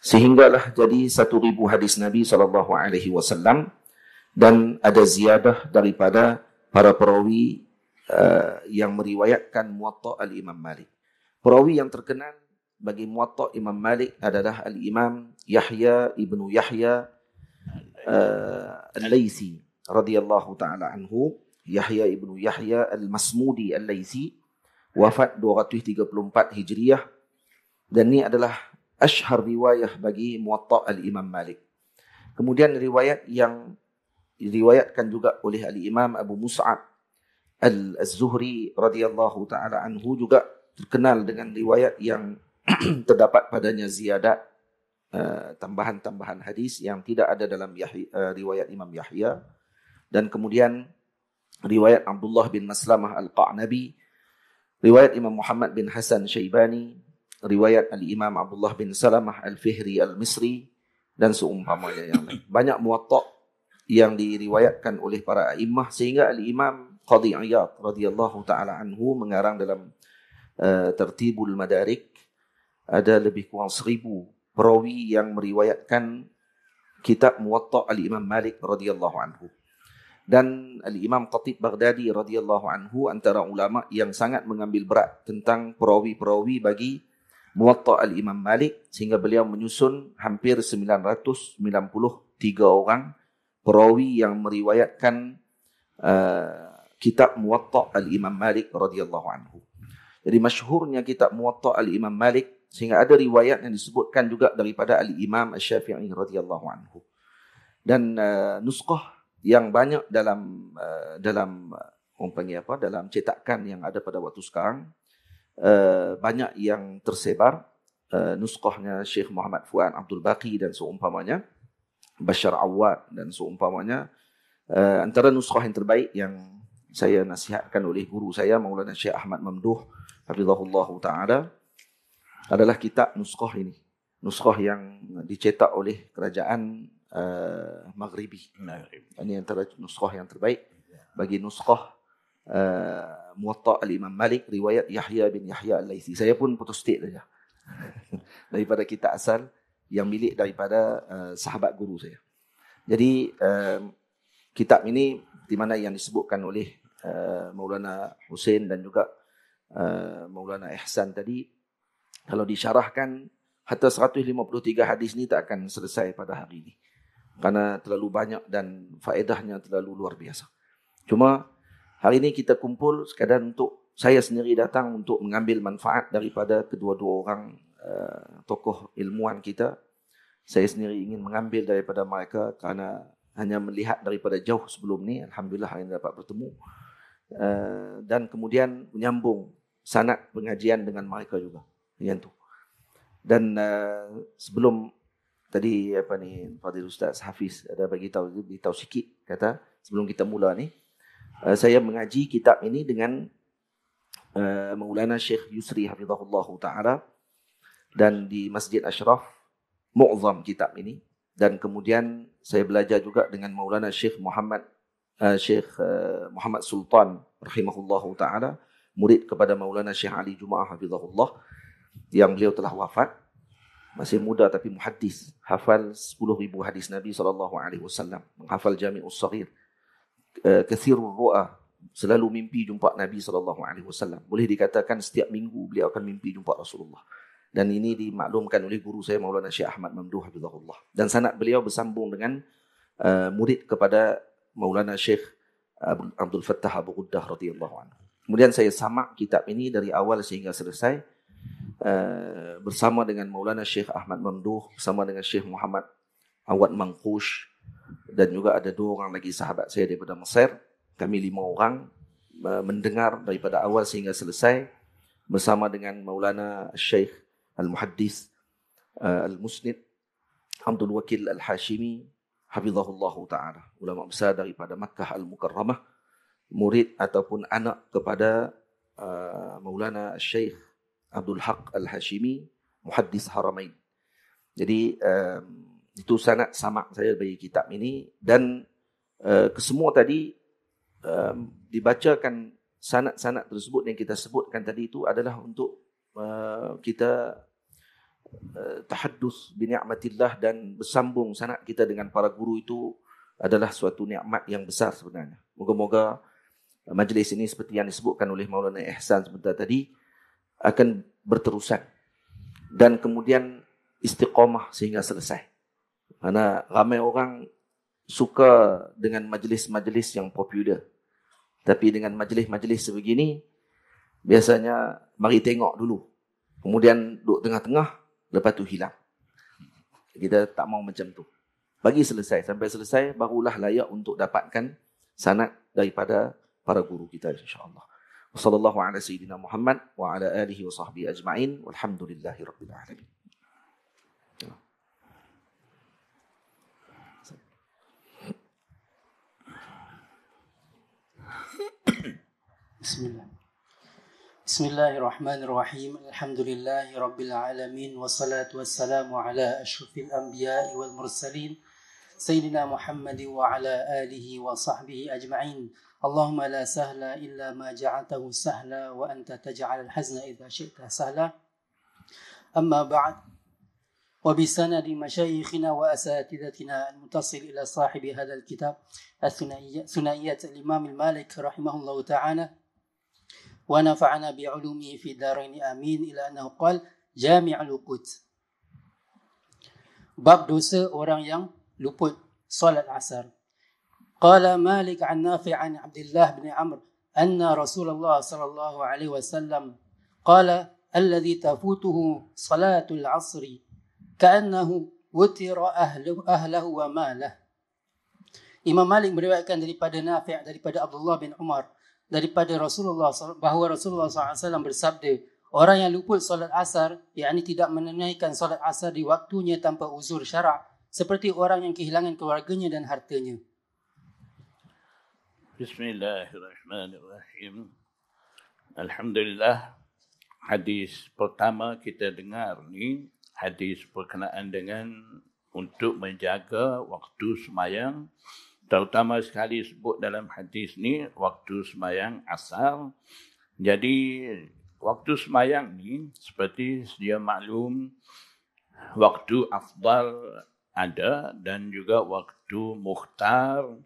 sehinggalah jadi 1,000 hadis Nabi SAW, dan ada ziyadah daripada para perawi yang meriwayatkan Muwatta' al-Imam Malik. Perawi yang terkenal bagi Muwatta' Imam Malik adalah Al-Imam Yahya ibnu Yahya Al-Laythi radhiyallahu ta'ala anhu. Yahya ibnu Yahya Al-Masmudi Al-Laythi, wafat 234 Hijriyah, dan ini adalah ashhar riwayah bagi Muwatta' al-Imam Malik. Kemudian riwayat yang diriwayatkan juga oleh Al-Imam Abu Mus'ab Al-Zuhri radhiyallahu ta'ala anhu juga terkenal dengan riwayat yang terdapat padanya ziyadat, tambahan-tambahan hadis yang tidak ada dalam riwayat Imam Yahya. Dan kemudian riwayat Abdullah bin Maslamah Al-Qa'nabi, riwayat Imam Muhammad bin Hasan Syaibani, riwayat Al-Imam Abdullah bin Salamah Al-Fihri Al-Misri, dan seumpamanya yang lain. Banyak muwatta' yang diriwayatkan oleh para a'immah, sehingga Al-Imam Qadhi Iyad radhiyallahu ta'ala anhu mengarang dalam Tertibul Madarik, ada lebih kurang 1,000 perawi yang meriwayatkan kitab Muwatta' Al-Imam Malik radhiyallahu anhu. Dan Al-Imam Khatib Baghdadi radhiyallahu anhu antara ulama yang sangat mengambil berat tentang perawi-perawi bagi Muwatta' Al-Imam Malik, sehingga beliau menyusun hampir 993 orang perawi yang meriwayatkan kitab Muwatta' Al-Imam Malik radhiyallahu anhu. Jadi masyhurnya kitab Muwatta' Al-Imam Malik, sehingga ada riwayat yang disebutkan juga daripada Al-Imam Asy-Syafi'i radhiyallahu anhu. Dan nuskah yang banyak dalam dalam cetakan yang ada pada waktu sekarang, banyak yang tersebar. Nuskahnya Syekh Muhammad Fuad Abdul Baqi dan seumpamanya, Bashar Awad dan seumpamanya. Antara nuskah yang terbaik yang saya nasihatkan oleh guru saya Maulana Syekh Ahmad Mamduh hafizahullah ta'ala adalah kitab nuskah ini. Nuskah yang dicetak oleh kerajaan Maghribi. Ini antara nuskah yang terbaik bagi nuskah Muwatta' al-Imam Malik riwayat Yahya bin Yahya Al-Laythi. Saya pun putus stik saja daripada kitab asal yang milik daripada sahabat guru saya. Jadi kitab ini di mana yang disebutkan oleh Maulana Hussein dan juga Maulana Ihsan tadi, kalau disyarahkan hatta 153 hadis ni tak akan selesai pada hari ini, karena terlalu banyak dan faedahnya terlalu luar biasa. Cuma hari ini kita kumpul sekadar untuk saya sendiri datang untuk mengambil manfaat daripada kedua-dua orang tokoh ilmuwan kita. Saya sendiri ingin mengambil daripada mereka kerana hanya melihat daripada jauh sebelum ni, alhamdulillah hari ini dapat bertemu, dan kemudian menyambung sanad pengajian dengan mereka juga. Yang tu. Dan sebelum tadi Fadil Ustaz Hafiz ada beritahu sikit, kata sebelum kita mula ni, saya mengaji kitab ini dengan Maulana Syekh Yusri hafizahullah ta'ala, dan di Masjid Ashraf mu'zam kitab ini. Dan kemudian saya belajar juga dengan Maulana Syekh Muhammad Sultan rahimahullah ta'ala, murid kepada Maulana Syekh Ali Jumaah hafizahullah, yang beliau telah wafat. Masih muda tapi muhaddis, hafal 10,000 hadis Nabi SAW, menghafal Jami'us Saghir, kathirul ru'a, selalu mimpi jumpa Nabi SAW. Boleh dikatakan setiap minggu beliau akan mimpi jumpa Rasulullah. Dan ini dimaklumkan oleh guru saya Maulana Syekh Ahmad Mamduh hafizahullah. Dan sanad beliau bersambung dengan murid kepada Maulana Syekh Abdul Fattah Abu Quddah radhiyallahu anhu. Kemudian saya samak kitab ini dari awal sehingga selesai bersama dengan Maulana Syekh Ahmad Mamduh, bersama dengan Syekh Muhammad Awad Manqush, dan juga ada 2 orang lagi sahabat saya daripada Mesir. Kami 5 orang mendengar daripada awal sehingga selesai bersama dengan Maulana Syekh Al-Muhaddis Al-Musnid Abdul Wakil Al-Hashimi hafizahullahu ta'ala, ulama besar daripada Makkah Al-Mukarramah, murid ataupun anak kepada Maulana Syekh Abdul Haq Al-Hashimi, Muhaddis Haramain. Jadi itu sanad samak saya bagi kitab ini. Dan kesemua tadi dibacakan sanad-sanad tersebut yang kita sebutkan tadi itu adalah untuk kita tahaddus bi ni'matillah dan bersambung sanad kita dengan para guru itu adalah suatu nikmat yang besar sebenarnya. Moga-moga majlis ini seperti yang disebutkan oleh Maulana Ihsan sebentar tadi akan berterusan dan kemudian istiqamah sehingga selesai. Karena ramai orang suka dengan majlis-majlis yang popular. Tapi dengan majlis-majlis sebegini biasanya mari tengok dulu. Kemudian duduk tengah-tengah, lepas tu hilang. Kita tak mau macam tu. Bagi selesai, sampai selesai barulah layak untuk dapatkan sanad daripada para guru kita insya-Allah. Wassallallahu ala sayyidina Muhammad wa ala alihi wa sahbihi ajma'in walhamdulillahi rabbil alamin. Bismillah. Bismillahirrahmanirrahim. Alhamdulillahi rabbil alamin wassalatu wassalamu ala asyrafil anbiya'i wal mursalin Sayyidina Muhammad wa ala alihi wa sahbihi ajma'in. Allahumma la sahla illa ma ja'altahu sahla wa anta taj'al al-hazna idha syi'ta sahla. Amma ba'd. Wa bisanadi masyayikhina wa asatidatina al-mutasil ila sahibi hadha al-kitab Thunaiyat al-Imam al-Malik rahimahullahu ta'ala wa nafa'ana bi'ulumihi fi daraini amin ila annahu qala jami'ul uqud. Bab dosa orang yang luput solat asar. Qala Malik an Nafi' an Abdullah bin Amr anna Rasulullah sallallahu alaihi wasallam qala alladhi tafutuhu salatul asri ka'annahu wutira ahlahu wa malah. Imam Malik meriwayatkan daripada Nafi' daripada Abdullah bin Umar daripada Rasulullah bahawa Rasulullah SAW bersabda, orang yang luput solat asar, yakni tidak menunaikan solat asar di waktunya tanpa uzur syarak, seperti orang yang kehilangan keluarganya dan hartanya. Bismillahirrahmanirrahim. Alhamdulillah, hadis pertama kita dengar ni hadis berkenaan dengan untuk menjaga waktu sembahyang, terutama sekali sebut dalam hadis ni waktu sembahyang asar. Jadi waktu sembahyang ni seperti sedia maklum, waktu afdal ada dan juga waktu mukhtar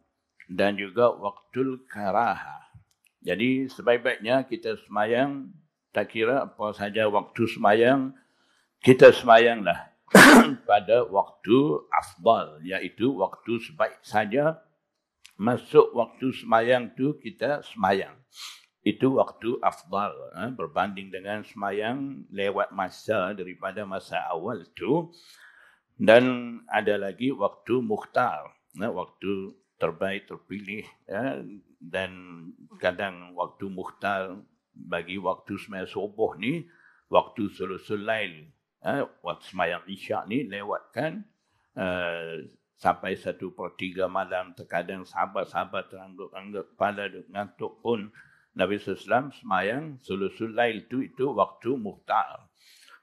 dan juga waktu karaha. Jadi sebaik-baiknya kita sembahyang, tak kira apa saja waktu sembahyang, kita sembahyanglah pada waktu afdal, iaitu waktu sebaik saja masuk waktu sembahyang tu kita sembahyang. Itu waktu afdal berbanding dengan sembahyang lewat masa daripada masa awal tu. Dan ada lagi waktu mukhtar, waktu terbaik terpilih, dan kadang waktu mukhtar bagi waktu sembahyang subuh ni, waktu sulusul lail, waktu sembahyang isyak ni lewatkan sampai 1/3 malam. Terkadang sahabat-sahabat teranggap kepala ngantuk pun Nabi SAW sembahyang sulusul lail itu waktu mukhtar.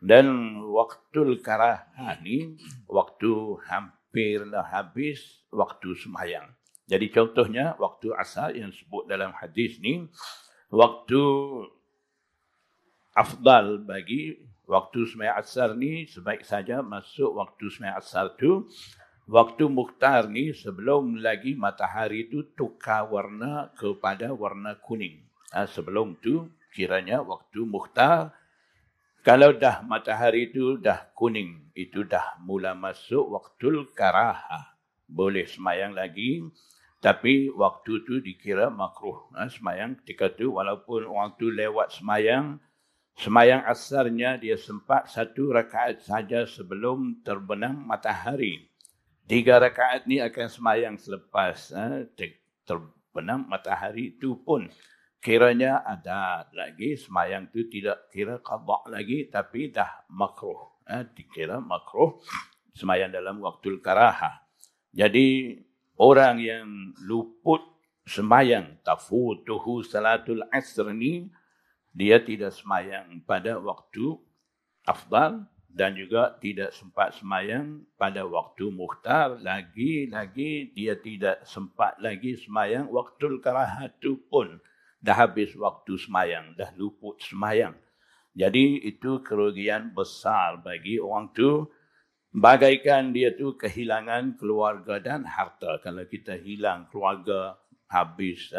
Dan waktu karahah ni waktu hampirlah habis waktu sembahyang. Jadi contohnya waktu asar yang sebut dalam hadis ni, waktu afdal bagi waktu sembahyang asar ni sebaik saja masuk waktu sembahyang asar tu. Waktu mukhtar ni sebelum lagi matahari tu tukar warna kepada warna kuning. Sebelum tu kiranya waktu mukhtar. Kalau dah matahari itu dah kuning, itu dah mula masuk waktu karahah. Boleh sembahyang lagi, tapi waktu tu dikira makruh. Sembahyang ketika tu, walaupun orang tu lewat sembahyang asarnya dia sempat 1 rakaat saja sebelum terbenam matahari. 3 rakaat ni akan sembahyang selepas terbenam matahari itu pun kiranya ada lagi, sembahyang tu tidak kira qada lagi, tapi dah makruh. Dikira makruh sembahyang dalam waktu karahah. Jadi orang yang luput sembahyang tafutuhu salatul asr ni, dia tidak sembahyang pada waktu afdal dan juga tidak sempat sembahyang pada waktu mukhtar. Lagi dia tidak sempat lagi sembahyang waktu karahah tu pun. dah habis waktu semayang, dah luput semayang. Jadi itu kerugian besar bagi orang tu, bagaikan dia tu kehilangan keluarga dan harta. Kalau kita hilang keluarga, habis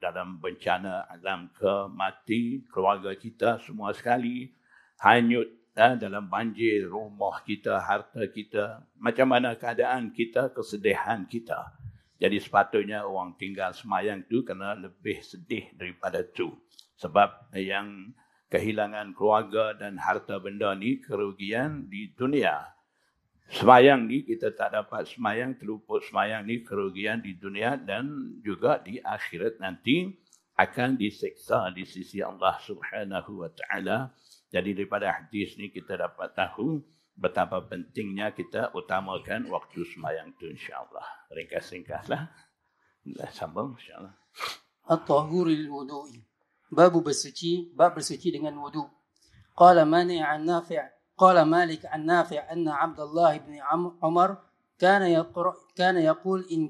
dalam bencana alam ke mati, keluarga kita semua sekali hanyut dalam banjir, rumah kita, harta kita, macam mana keadaan kita, kesedihan kita. Jadi sepatutnya orang tinggal semayang tu kena lebih sedih daripada tu. Sebab yang kehilangan keluarga dan harta benda ni kerugian di dunia. Semayang ni kita tak dapat semayang, terluput semayang ni kerugian di dunia dan juga di akhirat nanti akan diseksa di sisi Allah Subhanahu wa taala. Jadi daripada hadis ni kita dapat tahu betapa pentingnya kita utamakan waktu semayang tu, insya-Allah. Ringkas-ringkaslah. Kita sambung insya-Allah. At-tahur lil-wudu'i. Bab bersuci dengan wudu. Qala Malik an Nafi' anna Abdullah bin Umar كان يقول إن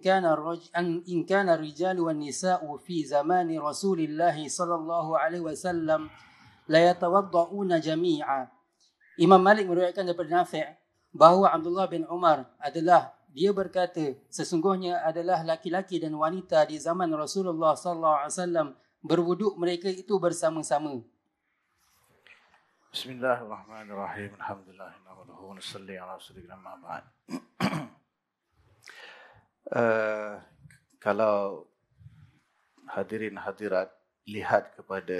كان الرجال والنساء في زمان رسول الله صلى الله عليه وسلم لا يتوضؤون جميعا. Imam Malik meriwayatkan daripada Nafi' bahawa Abdullah bin Umar dia berkata, sesungguhnya adalah laki-laki dan wanita di zaman Rasulullah sallallahu alaihi wasallam berwuduk mereka itu bersama-sama. Bismillahirrahmanirrahim. Alhamdulillah wa nusalli ala rasulillah ma ba'd. Kalau hadirin hadirat lihat kepada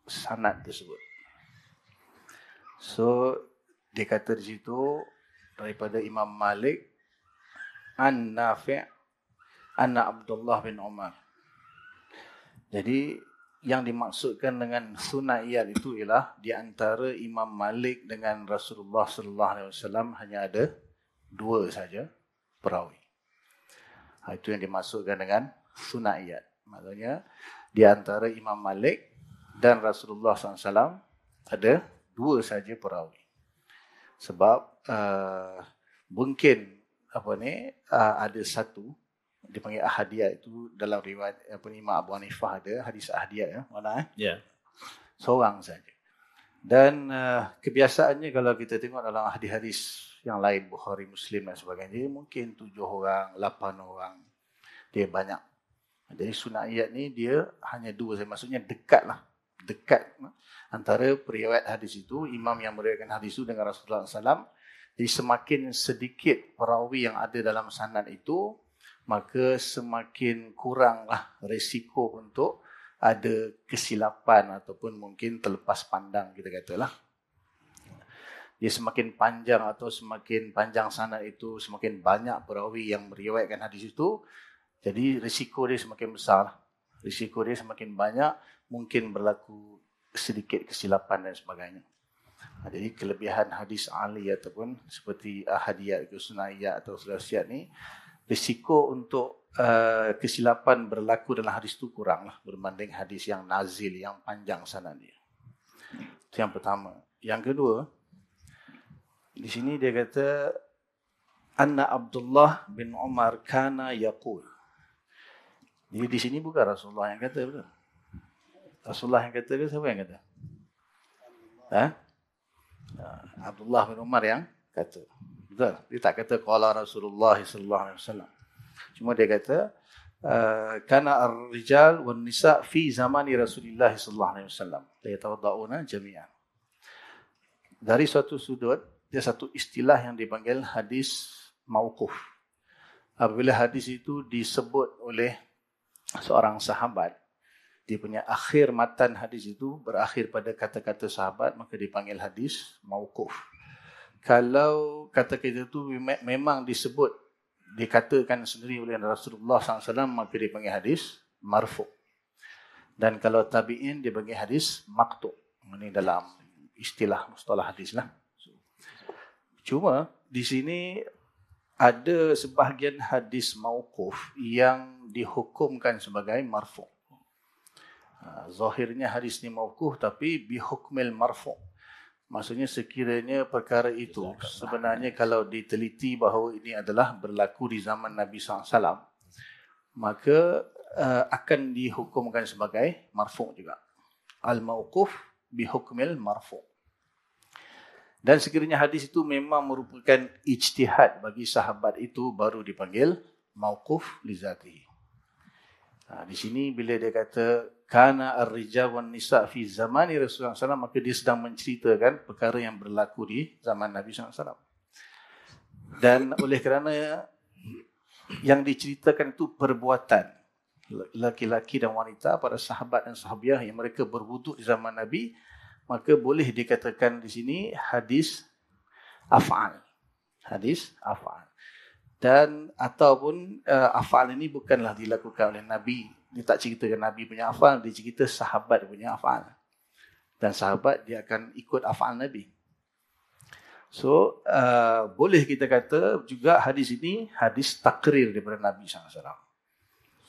sanad tersebut. So dia kata di situ daripada Imam Malik an Nafi' anna Abdullah bin Umar. Jadi yang dimaksudkan dengan sunaiyat itu ialah di antara Imam Malik dengan Rasulullah sallallahu alaihi wasallam hanya ada 2 saja perawi. Itu yang dimaksudkan dengan sunaiyat. Maksudnya di antara Imam Malik dan Rasulullah SAW ada 2 saja perawi. Sebab mungkin ada satu dipanggil ahadiyah itu dalam riwayat Imam Abu Hanifah ada hadis ahadiyah mana Ya. Seorang saja. Dan kebiasaannya kalau kita tengok dalam hadis-hadis yang lain Bukhari, Muslim dan sebagainya, mungkin 7 orang, 8 orang. Dia banyak. Jadi sunaiyat ni dia hanya 2 saja. Maksudnya dekat antara periwayat hadis itu, imam yang meriwayatkan hadis itu dengan Rasulullah SAW. Jadi semakin sedikit perawi yang ada dalam sanad itu, maka semakin kuranglah risiko untuk ada kesilapan ataupun mungkin terlepas pandang, kita katalah. Dia semakin panjang atau semakin panjang sanad itu, semakin banyak perawi yang meriwayatkan hadis itu, jadi risiko dia semakin besar. Risiko dia semakin banyak, mungkin berlaku sedikit kesilapan dan sebagainya. Jadi kelebihan hadis Ali ataupun seperti ahadiyat, sunaiyat atau sulasiyat ni, risiko untuk kesilapan berlaku dalam hadis itu kuranglah berbanding hadis yang nazil, yang panjang sanad dia. Itu yang pertama. Yang kedua, di sini dia kata anna Abdullah bin Umar kana yaqul. Jadi di sini bukan Rasulullah yang kata, betul? Rasulullah yang kata ke siapa yang kata? Abdullah bin Umar yang kata. Betul? Dia tak kata qala Rasulullah sallallahu alaihi wasallam. Cuma dia kata kana ar-rijal wan nisa fi zamani Rasulullah sallallahu alaihi wasallam la yatawaddauna jami'an. Dari suatu sudut, dia satu istilah yang dipanggil hadis mauquf. Apabila hadis itu disebut oleh seorang sahabat, dia punya akhir matan hadis itu berakhir pada kata-kata sahabat, maka dipanggil hadis mauquf. Kalau kata-kata itu memang disebut, dikatakan sendiri oleh Rasulullah SAW, maka dipanggil hadis marfu'. Dan kalau tabi'in, dia panggil hadis maqtu'. Ini dalam istilah mustalah hadis lah. Cuma di sini ada sebahagian hadis mauquf yang dihukumkan sebagai marfu'. Zahirnya hadis ni mauquf tapi bihukmil marfu'. Maksudnya sekiranya perkara itu sebenarnya kalau diteliti bahawa ini adalah berlaku di zaman Nabi SAW, maka akan dihukumkan sebagai marfu' juga. Al-mauquf bihukmil marfu'. Dan sekiranya hadis itu memang merupakan ijtihad bagi sahabat itu, baru dipanggil mauquf li zatihi. Di sini bila dia kata kana ar-rijal wan nisa fi zamani Rasulullah SAW, maka dia sedang menceritakan perkara yang berlaku di zaman Nabi SAW. Dan oleh kerana yang diceritakan itu perbuatan laki-laki dan wanita, para sahabat dan sahabiah yang mereka berwuduk di zaman Nabi, maka boleh dikatakan di sini hadis af'al. Hadis af'al. Dan ataupun af'al ini bukanlah dilakukan oleh Nabi. Dia tak ceritakan Nabi punya af'al, dia cerita sahabat punya af'al. Dan sahabat dia akan ikut af'al Nabi. So, boleh kita kata juga hadis ini hadis takrir daripada Nabi SAW.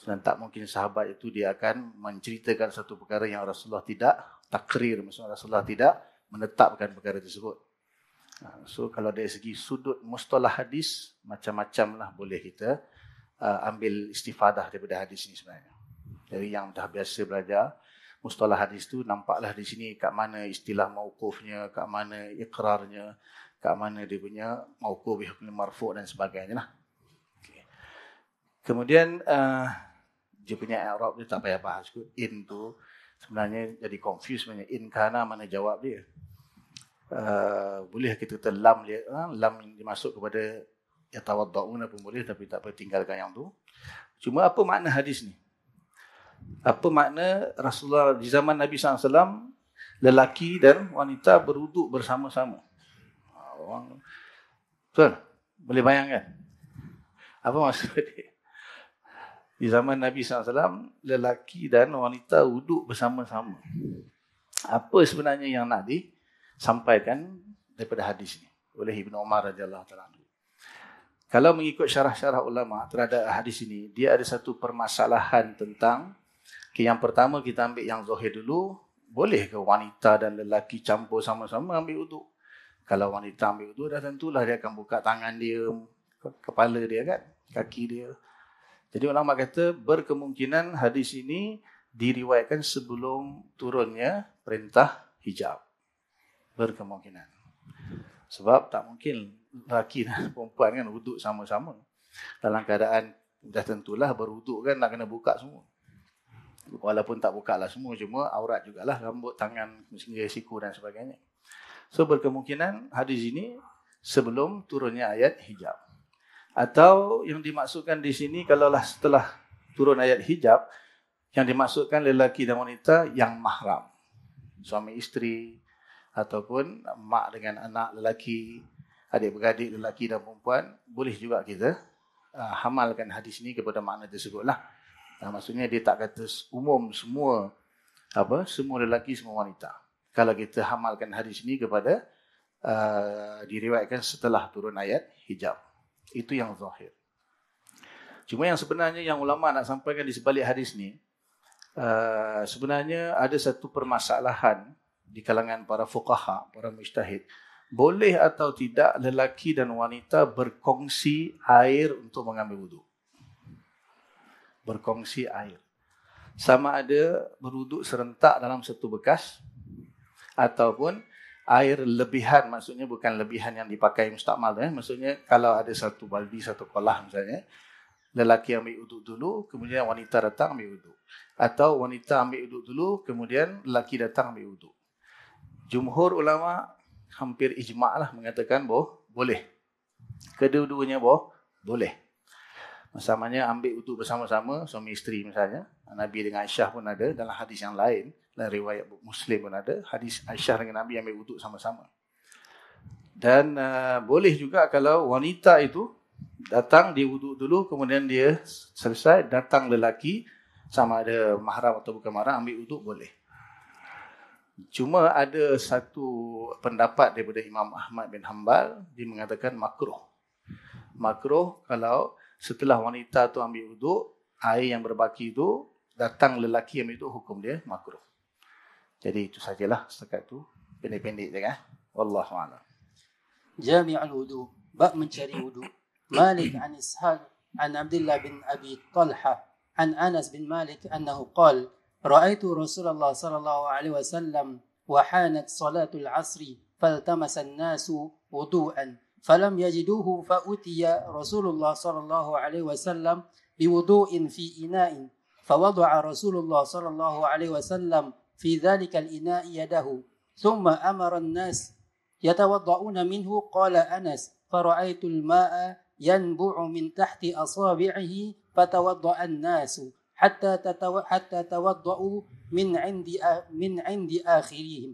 Dan tak mungkin sahabat itu dia akan menceritakan satu perkara yang Rasulullah tidak takrir. Maksudnya Rasulullah tidak menetapkan perkara tersebut. So, kalau dari segi sudut mustalah hadis, macam-macam lah boleh kita ambil istifadah daripada hadis ini sebenarnya. Dari yang dah biasa belajar mustalah hadis tu, nampaklah di sini kat mana istilah mauqufnya, kat mana iqrarnya, kat mana dia punya mauquf bihukm marfu' dan sebagainya lah. Okay. Kemudian dia punya i'rab dia tak payah bahas kot. In tu sebenarnya jadi confuse sebenarnya. In kana mana jawab dia. Boleh kita kata lam dia, lam yang dimasuk kepada yatawadda'una pun boleh, tapi tak payah tinggalkan yang tu. Cuma apa makna hadis ni? Apa makna Rasulullah di zaman Nabi SAW, lelaki dan wanita berwuduk bersama-sama? Betul? Boleh bayangkan? Apa maksud dia? Di zaman Nabi SAW, lelaki dan wanita wuduk bersama-sama. Apa sebenarnya yang nak disampaikan daripada hadis ni oleh Ibn Umar radhiyallahu ta'ala anhu? Kalau mengikut syarah-syarah ulama terhadap hadis ini, dia ada satu permasalahan tentang, yang pertama kita ambil yang zahir dulu, boleh ke wanita dan lelaki campur sama-sama ambil wuduk? Kalau wanita ambil wuduk, dah tentulah dia akan buka tangan dia, kepala dia kan, kaki dia. Jadi ulama kata berkemungkinan hadis ini diriwayatkan sebelum turunnya perintah hijab. Berkemungkinan. Sebab tak mungkin lelaki dan perempuan kan wuduk sama-sama. Dalam keadaan dah tentulah berwuduk kan nak kena buka semua. Walaupun tak buka lah semua, cuma aurat jugalah, rambut, tangan, hingga siku dan sebagainya. So berkemungkinan hadis ini sebelum turunnya ayat hijab. Atau yang dimaksudkan di sini, kalaulah setelah turun ayat hijab, yang dimaksudkan lelaki dan wanita yang mahram. Suami isteri, ataupun mak dengan anak lelaki, adik-beradik lelaki dan perempuan, boleh juga kita hamalkan hadis ini kepada makna tersebutlah. Maksudnya dia tak kata umum semua lelaki, semua wanita. Kalau kita hamalkan hadis ini kepada diriwayatkan setelah turun ayat hijab. Itu yang zahir. Cuma yang sebenarnya yang ulama nak sampaikan di sebalik hadis ni, sebenarnya ada satu permasalahan di kalangan para fuqaha, para mujtahid. Boleh atau tidak lelaki dan wanita berkongsi air untuk mengambil wuduk? Berkongsi air. Sama ada berwuduk serentak dalam satu bekas, ataupun air lebihan, maksudnya bukan lebihan yang dipakai mustakmal. Maksudnya kalau ada satu baldi, satu kolah misalnya, lelaki ambil wuduk dulu, kemudian wanita datang ambil wuduk. Atau wanita ambil wuduk dulu, kemudian lelaki datang ambil wuduk. Jumhur ulama hampir ijma' lah mengatakan boleh. Kedua-duanya boleh. Samanya ambil wuduk bersama-sama, suami isteri misalnya. Nabi dengan Aisyah pun ada, dalam hadis yang lain, dalam riwayat Muslim pun ada, hadis Aisyah dengan Nabi ambil wuduk sama-sama. Dan boleh juga kalau wanita itu datang, dia wuduk dulu, kemudian dia selesai, datang lelaki, sama ada mahram atau bukan mahram, ambil wuduk, boleh. Cuma ada satu pendapat daripada Imam Ahmad bin Hanbal, dia mengatakan makruh. Makruh kalau setelah wanita tu ambil wuduk, air yang berbaki itu, datang lelaki ambil wuduk, hukum dia makruh. Jadi itu sajalah setakat tu, pendek-pendek je kan. Wallahu a'lam. Jami'ul wudu, bab mencari wudu. Malik an Ishaq an Abdullah bin Abi Talha عن أنس بن مالك أنه قال رأيت رسول الله صلى الله عليه وسلم وحانت صلاة العصر فالتمس الناس وضوءا فلم يجدوه فأتي رسول الله صلى الله عليه وسلم بوضوء في إناء فوضع رسول الله صلى الله عليه وسلم في ذلك الإناء يده ثم أمر الناس يتوضؤون منه قال أنس فرأيت الماء ينبع من تحت أصابعه فتوضأ الناس حتى توضؤوا من عند آخرهم.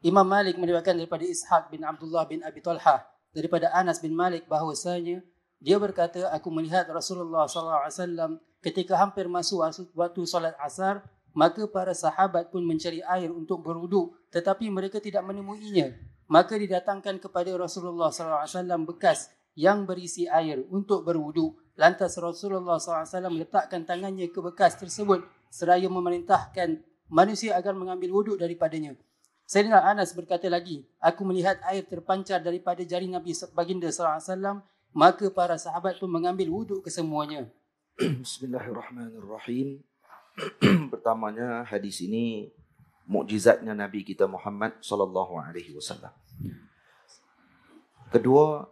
Imam Malik meriwayatkan daripada Ishaq bin Abdullah bin Abi Talhah daripada Anas bin Malik bahawasanya dia berkata, aku melihat Rasulullah SAW ketika hampir masuk waktu solat asar, maka para sahabat pun mencari air untuk berwuduk, tetapi mereka tidak menemuinya. Maka didatangkan kepada Rasulullah SAW bekas yang berisi air untuk berwuduk. Lantas Rasulullah SAW meletakkan tangannya ke bekas tersebut seraya memerintahkan manusia agar mengambil wuduk daripadanya. Sayyidina Anas berkata lagi, aku melihat air terpancar daripada jari Nabi baginda SAW, maka para sahabat pun mengambil wuduk kesemuanya. Bismillahirrahmanirrahim. Pertamanya, hadis ini mukjizatnya Nabi kita Muhammad sallallahu alaihi wasallam. Kedua,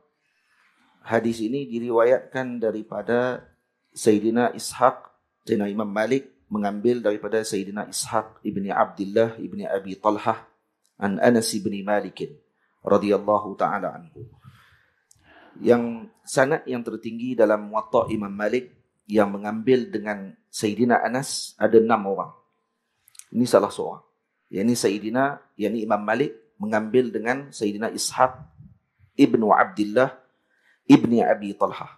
hadis ini diriwayatkan daripada Sayyidina Ishaq, Sayyidina Imam Malik mengambil daripada Sayyidina Ishaq ibni Abdullah ibni Abi Talhah an Anas ibni Malik radhiyallahu ta'ala anhu. Yang sanad yang tertinggi dalam Muwatta Imam Malik yang mengambil dengan Sayyidina Anas ada 6 orang. Ini salah seorang. Yang ini Imam Malik mengambil dengan Sayyidina Ishaq ibnu Abdullah ibni Abi Talhah.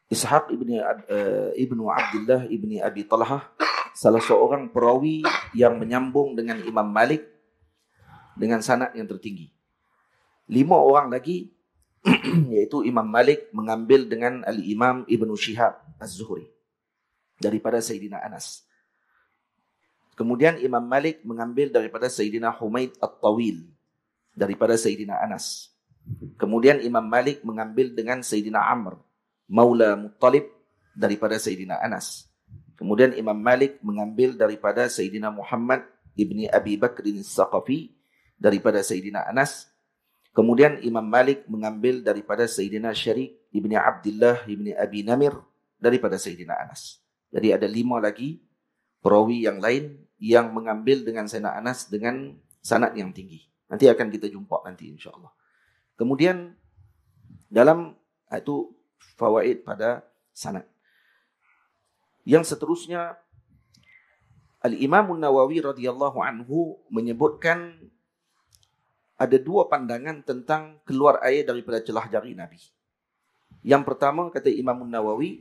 Ishaq ibnu Abdullah ibni Abi Talhah salah seorang perawi yang menyambung dengan Imam Malik dengan sanad yang tertinggi. 5 orang lagi yaitu Imam Malik mengambil dengan Al-Imam Ibnu Shihab Az-Zuhri daripada Sayyidina Anas. Kemudian Imam Malik mengambil daripada Sayyidina Humaid At-Tawil daripada Sayyidina Anas. Kemudian Imam Malik mengambil dengan Sayyidina Amr Maula Muttalib daripada Sayyidina Anas. Kemudian Imam Malik mengambil daripada Sayyidina Muhammad ibni Abi Bakr As-Saqafi daripada Sayyidina Anas. Kemudian Imam Malik mengambil daripada Sayyidina Syarik ibni Abdullah ibni Abi Namir daripada Sayyidina Anas. Jadi ada 5 lagi perawi yang lain yang mengambil dengan Sayyidina Anas dengan sanad yang tinggi. Nanti akan kita jumpa nanti insya-Allah. Kemudian dalam itu fawaid pada sanad. Yang seterusnya Al-Imam An-Nawawi radhiyallahu anhu menyebutkan ada 2 pandangan tentang keluar air daripada celah jari Nabi. Yang pertama kata Imam An-Nawawi,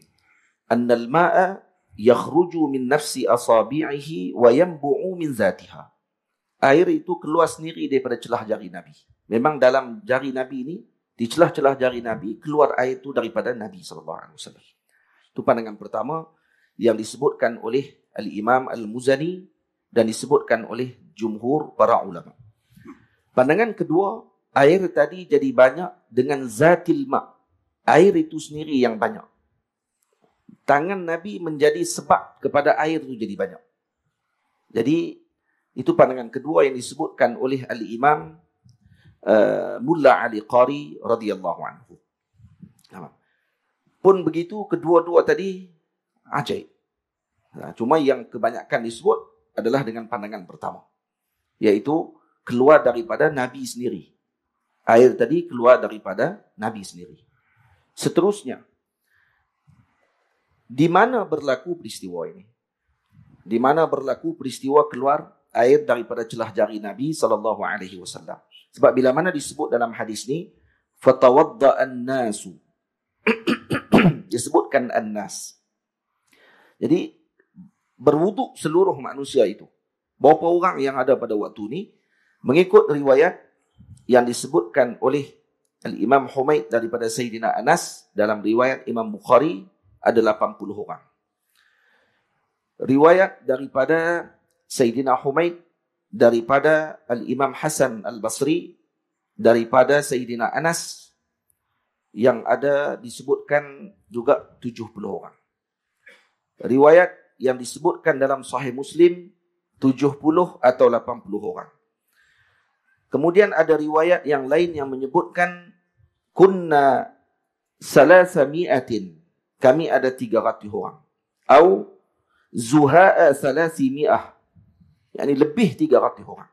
annal ma'a yakhruju min nafsi asabi'ihi wa yanbu'u min zatiha. Air itu keluar sendiri daripada celah jari Nabi. Memang dalam jari Nabi ini, di celah-celah jari Nabi, keluar air itu daripada Nabi SAW. Itu pandangan pertama yang disebutkan oleh Al-Imam Al-Muzani dan disebutkan oleh jumhur para ulama. Pandangan kedua, air tadi jadi banyak dengan zatil ma'. Air itu sendiri yang banyak. Tangan Nabi menjadi sebab kepada air itu jadi banyak. Jadi, itu pandangan kedua yang disebutkan oleh Al-Imam Mulla Ali Qari radhiyallahu anhu. Pun begitu, kedua-dua tadi ajaib. Cuma yang kebanyakan disebut adalah dengan pandangan pertama. Iaitu keluar daripada Nabi sendiri. Air tadi keluar daripada Nabi sendiri. Seterusnya, di mana berlaku peristiwa ini? Di mana berlaku peristiwa keluar air daripada celah jari Nabi SAW? Sebab bila mana disebut dalam hadis ni, fatawadda'an nasu. Disebutkan an-nas. Jadi, berwuduk seluruh manusia itu. Berapa orang yang ada pada waktu ni, mengikut riwayat yang disebutkan oleh Al-Imam Humaid daripada Sayyidina Anas, dalam riwayat Imam Bukhari, ada 80 orang. Riwayat daripada Sayyidina Humaid, daripada Al-Imam Hasan Al-Basri, daripada Sayyidina Anas, yang ada disebutkan juga 70 orang. Riwayat yang disebutkan dalam Sahih Muslim 70 atau 80 orang. Kemudian ada riwayat yang lain yang menyebutkan kunna salasami'atin, kami ada 300 orang. Au zuha'a salasimi'ah, yakni lebih 300 orang.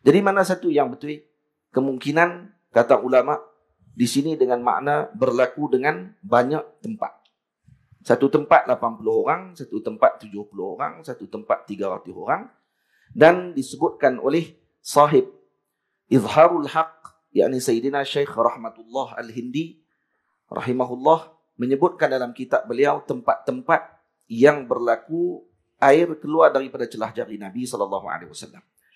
Jadi mana satu yang betul? Kemungkinan, kata ulama, di sini dengan makna berlaku dengan banyak tempat. Satu tempat 80 orang, satu tempat 70 orang, satu tempat 300 orang. Dan disebutkan oleh sahib Izharul Haq, yakni Sayyidina Syekh Rahmatullah Al-Hindi, rahimahullah, menyebutkan dalam kitab beliau tempat-tempat yang berlaku air keluar daripada celah jari Nabi SAW.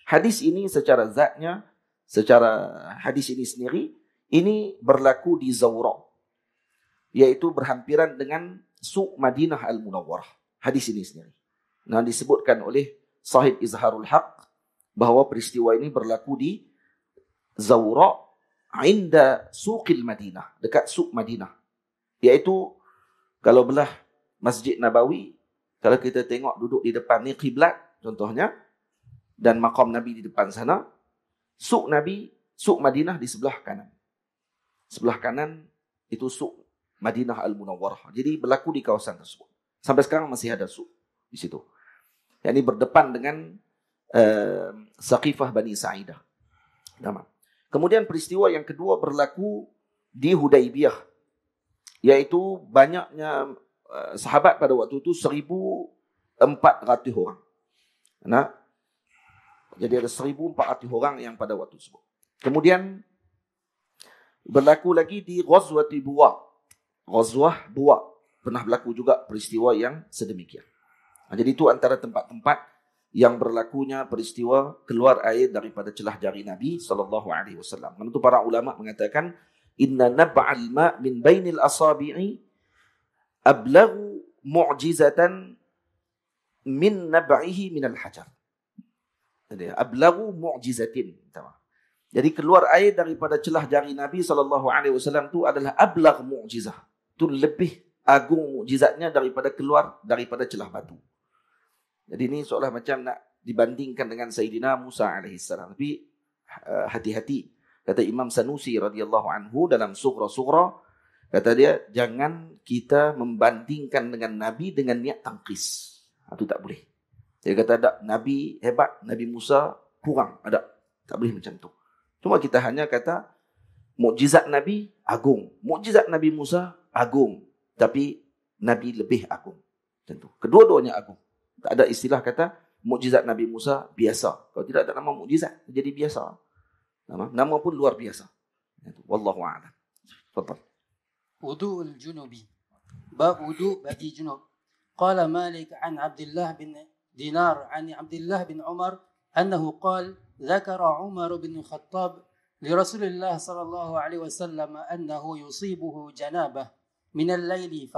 Hadis ini secara zatnya, secara hadis ini sendiri, ini berlaku di Zawra, yaitu berhampiran dengan Suq Madinah Al-Munawwarah. Hadis ini sendiri. Nah, disebutkan oleh sahib Izharul Haq bahawa peristiwa ini berlaku di Zawra inda Suqil Madinah, dekat Suq Madinah. Iaitu kalau belah Masjid Nabawi, kalau kita tengok duduk di depan ni kiblat contohnya, dan maqam Nabi di depan sana, Suq Nabi, Suq Madinah di sebelah kanan. Sebelah kanan itu Suq Madinah Al-Munawwarah. Jadi berlaku di kawasan tersebut. Sampai sekarang masih ada Suq di situ. Yang ini berdepan dengan Saqifah Bani Sa'idah. Kemudian peristiwa yang kedua berlaku di Hudaybiyah, yaitu banyaknya sahabat pada waktu itu 1,400 orang. Nah, jadi ada 1,400 orang yang pada waktu tersebut. Kemudian berlaku lagi di Ghazwati Buwa. Ghazwah Buwa pernah berlaku juga peristiwa yang sedemikian. Jadi itu antara tempat-tempat yang berlakunya peristiwa keluar air daripada celah jari Nabi SAW. Karena itu para ulama mengatakan inna nab'al ma' min bainil asabi'i ablaghu mu'jizatan min nab'ihi minal hajar. Jadi ablaghu mu'jizatin. Jadi keluar air daripada celah jari Nabi SAW itu adalah ablagh mu'jizah. Itu lebih agung mukjizatnya daripada keluar daripada celah batu. Jadi ini seolah macam nak dibandingkan dengan Sayyidina Musa AS. Tapi hati-hati. Kata Imam Sanusi radhiyallahu anhu dalam Sughra, kata dia, jangan kita membandingkan dengan Nabi dengan niat tangkis. Itu tak boleh. Dia kata ada Nabi hebat, Nabi Musa kurang. Ada. Tak boleh macam tu. Cuma kita hanya kata mukjizat Nabi agung. Mukjizat Nabi Musa agung. Tapi Nabi lebih agung. Tentu. Kedua-duanya agung. Tak ada istilah kata mukjizat Nabi Musa biasa. Kalau tidak ada nama mukjizat, jadi biasa. Nama pun luar biasa. Wallahu a'lam. Tafadhal. Wudu'ul junubi. Bab wudu' bagi junub. Qala Malik an Abdullah bin Dinar an Abdullah bin Umar annahu qala ذكر عمر بن الخطاب لرسول الله صلى الله عليه وسلم أنه يصيبه جنابه من الليل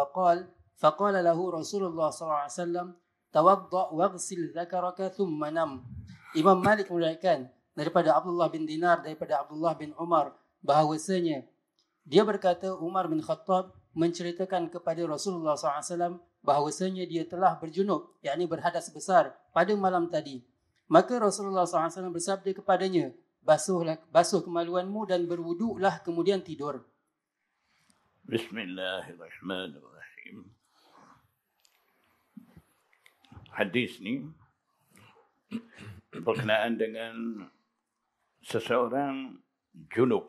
فقال له رسول الله صلى الله عليه وسلم توضأ واغسل ذكرك ثم نم. Imam Malik meriwayatkan daripada Abdullah bin Dinar, daripada Abdullah bin Umar, bahawasanya dia berkata Umar bin Khattab menceritakan kepada Rasulullah SAW bahawasanya dia telah berjunub, yakni berhadas besar pada malam tadi. Maka Rasulullah SAW bersabda kepadanya, basuh kemaluanmu dan berwuduklah kemudian tidur. Bismillahirrahmanirrahim. Hadis ni berkenaan dengan seseorang junub.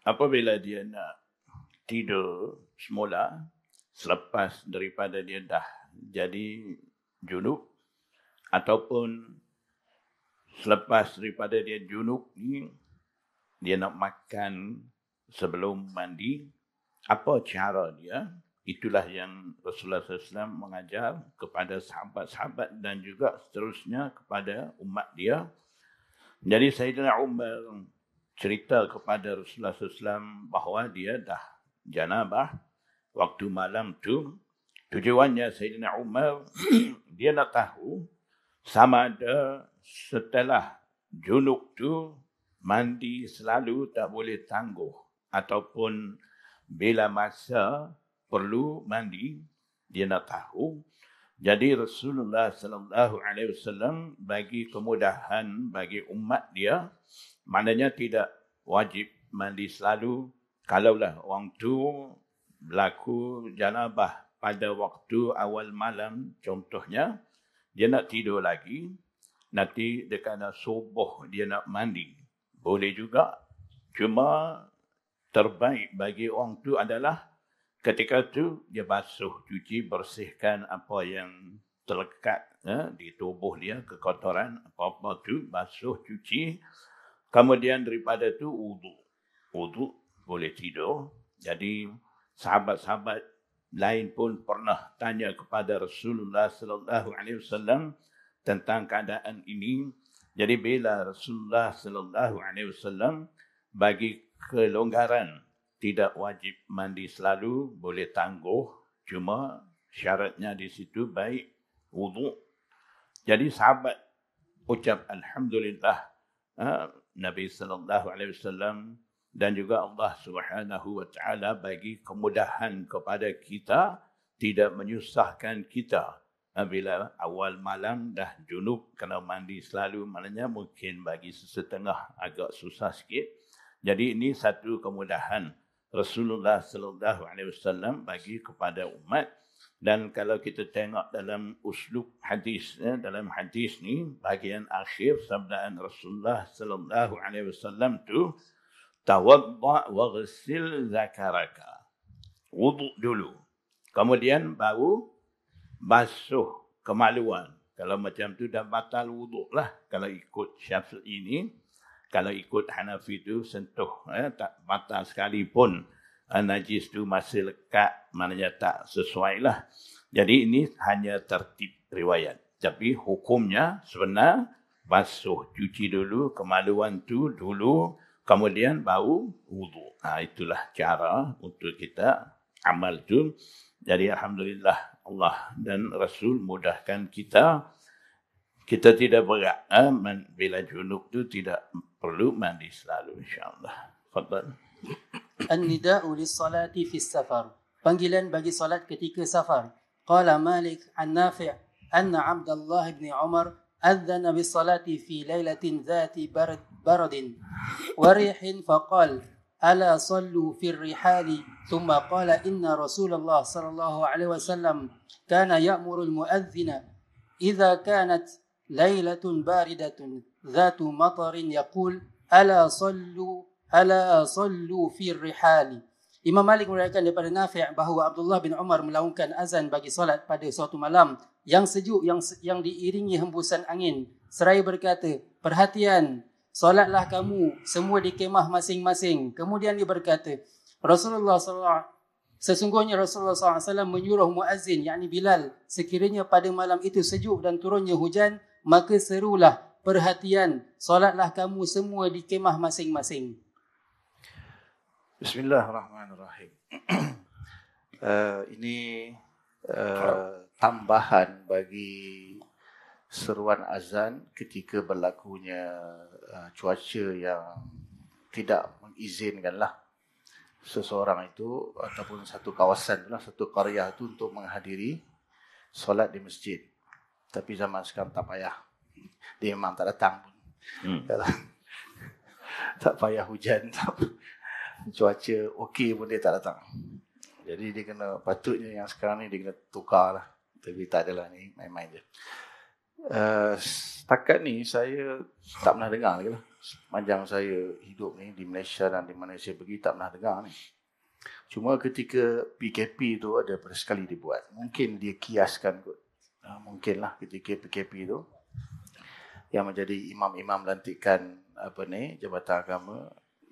Apabila dia nak tidur semula, selepas daripada dia dah jadi junub, ataupun selepas daripada dia junub ni, dia nak makan sebelum mandi, apa cara dia? Itulah yang Rasulullah SAW mengajar kepada sahabat-sahabat dan juga seterusnya kepada umat dia. Jadi Sayyidina Umar cerita kepada Rasulullah SAW bahawa dia dah janabah waktu malam tu. Tujuannya Sayyidina Umar, dia nak tahu sama ada setelah junub tu mandi selalu tak boleh tangguh, ataupun bila masa perlu mandi dia nak tahu. Jadi Rasulullah sallallahu alaihi wasallam bagi kemudahan bagi umat dia, maknanya tidak wajib mandi selalu. Kalaulah orang tu berlaku janabah pada waktu awal malam, contohnya, dia nak tidur lagi, nanti dekat subuh dia nak mandi. Boleh juga. Cuma terbaik bagi orang tu adalah ketika tu dia basuh, cuci, bersihkan apa yang terlekat di tubuh dia, kekotoran, apa-apa tu, basuh, cuci. Kemudian daripada tu wudu, boleh tidur. Jadi sahabat-sahabat lain pun pernah tanya kepada Rasulullah sallallahu alaihi wasallam tentang keadaan ini. Jadi bila Rasulullah sallallahu alaihi wasallam bagi kelonggaran, tidak wajib mandi selalu, boleh tangguh, cuma syaratnya di situ baik wudu. Jadi sahabat ucap alhamdulillah, Nabi sallallahu alaihi wasallam dan juga Allah Subhanahu wa taala bagi kemudahan kepada kita, tidak menyusahkan kita. Bila awal malam dah junub kena mandi selalu, maknanya mungkin bagi sesetengah agak susah sikit. Jadi ini satu kemudahan Rasulullah sallallahu alaihi wasallam bagi kepada umat. Dan kalau kita tengok dalam uslub hadis, dalam hadis ni bahagian akhir sabdaan Rasulullah sallallahu alaihi wasallam tu, tawadda wa ghsil zakaraka. Wudu dulu. Kemudian baru basuh kemaluan. Kalau macam tu dah batal wudu lah. Kalau ikut Syafi'i ini, kalau ikut Hanafi tu sentuh, tak batal sekalipun. Najis tu masih lekat, maknanya tak sesuai lah. Jadi ini hanya tertib riwayat. Tapi hukumnya sebenar, basuh, cuci dulu kemaluan tu dulu, kemudian baru wudu. Itulah cara untuk kita amal tu. Jadi alhamdulillah Allah dan Rasul mudahkan kita. Kita tidak berat. Bila junub tu tidak perlu mandi selalu, insyaAllah. Fadal. An-nida'u lis-salati fi safar. Panggilan bagi salat ketika safar. Qala Malik an Nafi' anna Abdullah ibn Umar adzana bis-salati fi lailatin dhati baradin wa rihin faqala ala sallu fi ar-rihali thumma qala inna Rasulullah sallallahu alaihi wasallam kana ya'muru al-mu'adhdhina idza kanat lailatun baridatun dhatu matarin yaqul ala sallu fi rihali. Imam Malik meriwayatkan daripada Nafi' bahawa Abdullah bin Umar melaungkan azan bagi solat pada suatu malam yang sejuk yang diiringi hembusan angin seraya berkata, perhatian, solatlah kamu semua di kemah masing-masing. Kemudian dia berkata, sesungguhnya Rasulullah SAW menyuruh muazzin, yakni Bilal, sekiranya pada malam itu sejuk dan turunnya hujan, maka serulah, perhatian, solatlah kamu semua di kemah masing-masing. Bismillahirrahmanirrahim. Ini tambahan bagi seruan azan ketika berlakunya cuaca yang tidak mengizinkanlah seseorang itu ataupun satu kawasan, satu qaryah itu untuk menghadiri solat di masjid. Tapi zaman sekarang tak payah. Dia memang tak datang pun. Tak payah hujan, cuaca okey pun dia tak datang. Jadi dia kena, patutnya yang sekarang ni dia kena tukar lah. Tapi tak adalah, ni main-main je. Setakat ni saya tak pernah dengar lagi lah. Sepanjang saya hidup ni di Malaysia dan di mana saya pergi, tak pernah dengar ni. Cuma ketika PKP tu ada pada sekali dibuat. Mungkin dia kiaskan kot. Mungkinlah ketika PKP tu yang menjadi imam-imam lantikan Jabatan Agama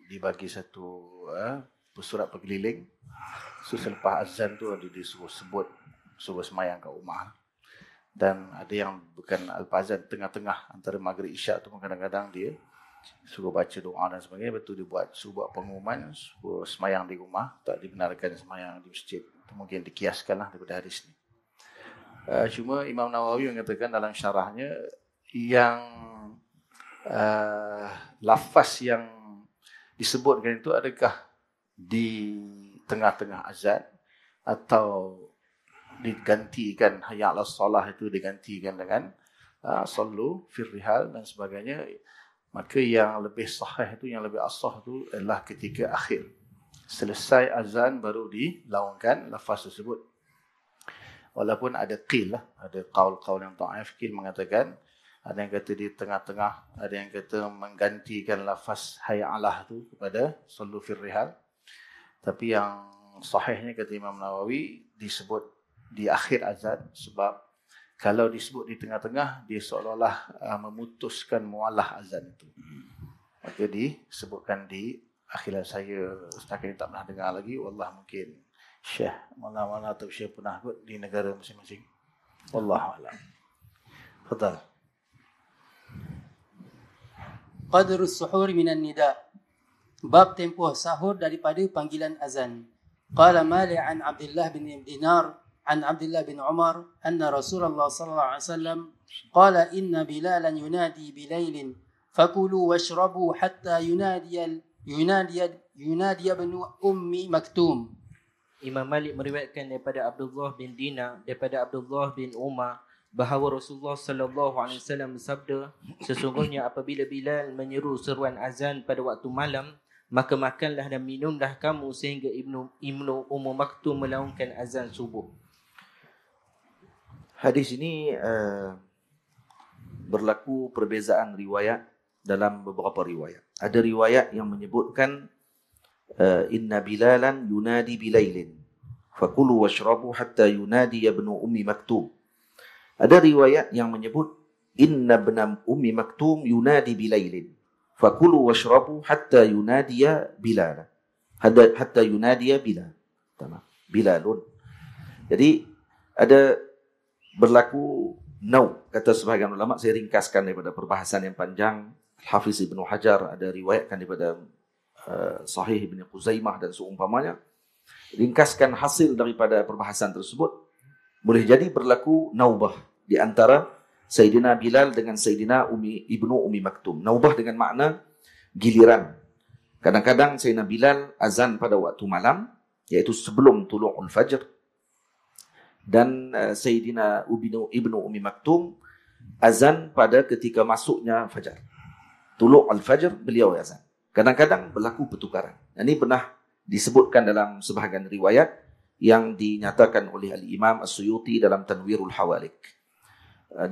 dibagi satu surat berkeliling. So selepas azan tu dia disuruh semayang kat rumah. Dan ada yang bukan al-azan, tengah-tengah antara maghrib isyak tu kadang-kadang dia suruh baca doa dan sebagainya. Betul dia suruh buat pengumuman, suruh semayang di rumah, tak dibenarkan semayang di masjid. Itu mungkin dikiaskanlah daripada hadis ni. Cuma Imam Nawawi mengatakan dalam syarahnya yang lafaz yang disebutkan itu adakah di tengah-tengah azan atau digantikan hayya 'alas salah itu digantikan dengan sallu fir rihal dan sebagainya, maka yang lebih sahih itu, yang lebih asah itu adalah ketika akhir. Selesai azan baru dilaungkan lafaz tersebut. Walaupun ada qil lah, ada qaul-qaul yang dhaif, qil mengatakan, ada yang kata di tengah-tengah, ada yang kata menggantikan lafaz hayya 'alah itu kepada sallu fir rihal. Tapi yang sahihnya kata Imam Nawawi disebut di akhir azan, sebab kalau disebut di tengah-tengah dia seolah-olah memutuskan mualah azan itu. Maka disebutkan di akhir. Saya setakat ini tak pernah dengar lagi. Wallah, mungkin Syekh mana-mana atau Syekh pernah kot di negara masing-masing. Wallahu a'lam. Fadhal. Qadrus suhur minan nida. Bab tempoh sahur daripada panggilan azan. Qala Malik an Abdullah bin Dinar an Abdullah bin Umar anna Rasulullah sallallahu alaihi wasallam qala inna Bilalan yunadi bilailin fakulu washrabu hatta yunadi ibn Ummi Maktum. Imam Malik meriwayatkan daripada Abdullah bin Dinar daripada Abdullah bin Umar bahawa Rasulullah sallallahu alaihi wasallam bersabda, sesungguhnya apabila Bilal menyeru seruan azan pada waktu malam, maka makanlah dan minumlah kamu sehingga Ibnu Ummu Maktum melaungkan azan subuh. Hadis ini berlaku perbezaan riwayat dalam beberapa riwayat. Ada riwayat yang menyebutkan inna Bilalan yunadi bilailin fakulu washrabu hatta yunadi ibnu Ummi Maktum. Ada riwayat yang menyebut inna ibna Ummi Maktum yunadi bilailin fakulu washrabu hatta yunadiya Bilal. Hatta yunadiya Bilal. Bilalun. Jadi ada berlaku kata sebahagian ulama, saya ringkaskan daripada perbahasan yang panjang. Hafiz Ibnu Hajar ada riwayatkan daripada Sahih Ibn Khuzaimah dan seumpamanya. Ringkaskan hasil daripada perbahasan tersebut, boleh jadi berlaku naubah di antara Sayyidina Bilal dengan Sayyidina Ibnu Ummi Maktum. Naubah dengan makna giliran. Kadang-kadang Sayyidina Bilal azan pada waktu malam, iaitu sebelum tulu'ul fajr. Dan Sayyidina Ibnu Ummi Maktum azan pada ketika masuknya fajar. Tulu'ul fajr beliau azan. Kadang-kadang berlaku pertukaran. Ini pernah disebutkan dalam sebahagian riwayat yang dinyatakan oleh Al-Imam As-Suyuti dalam Tanwirul Hawalik.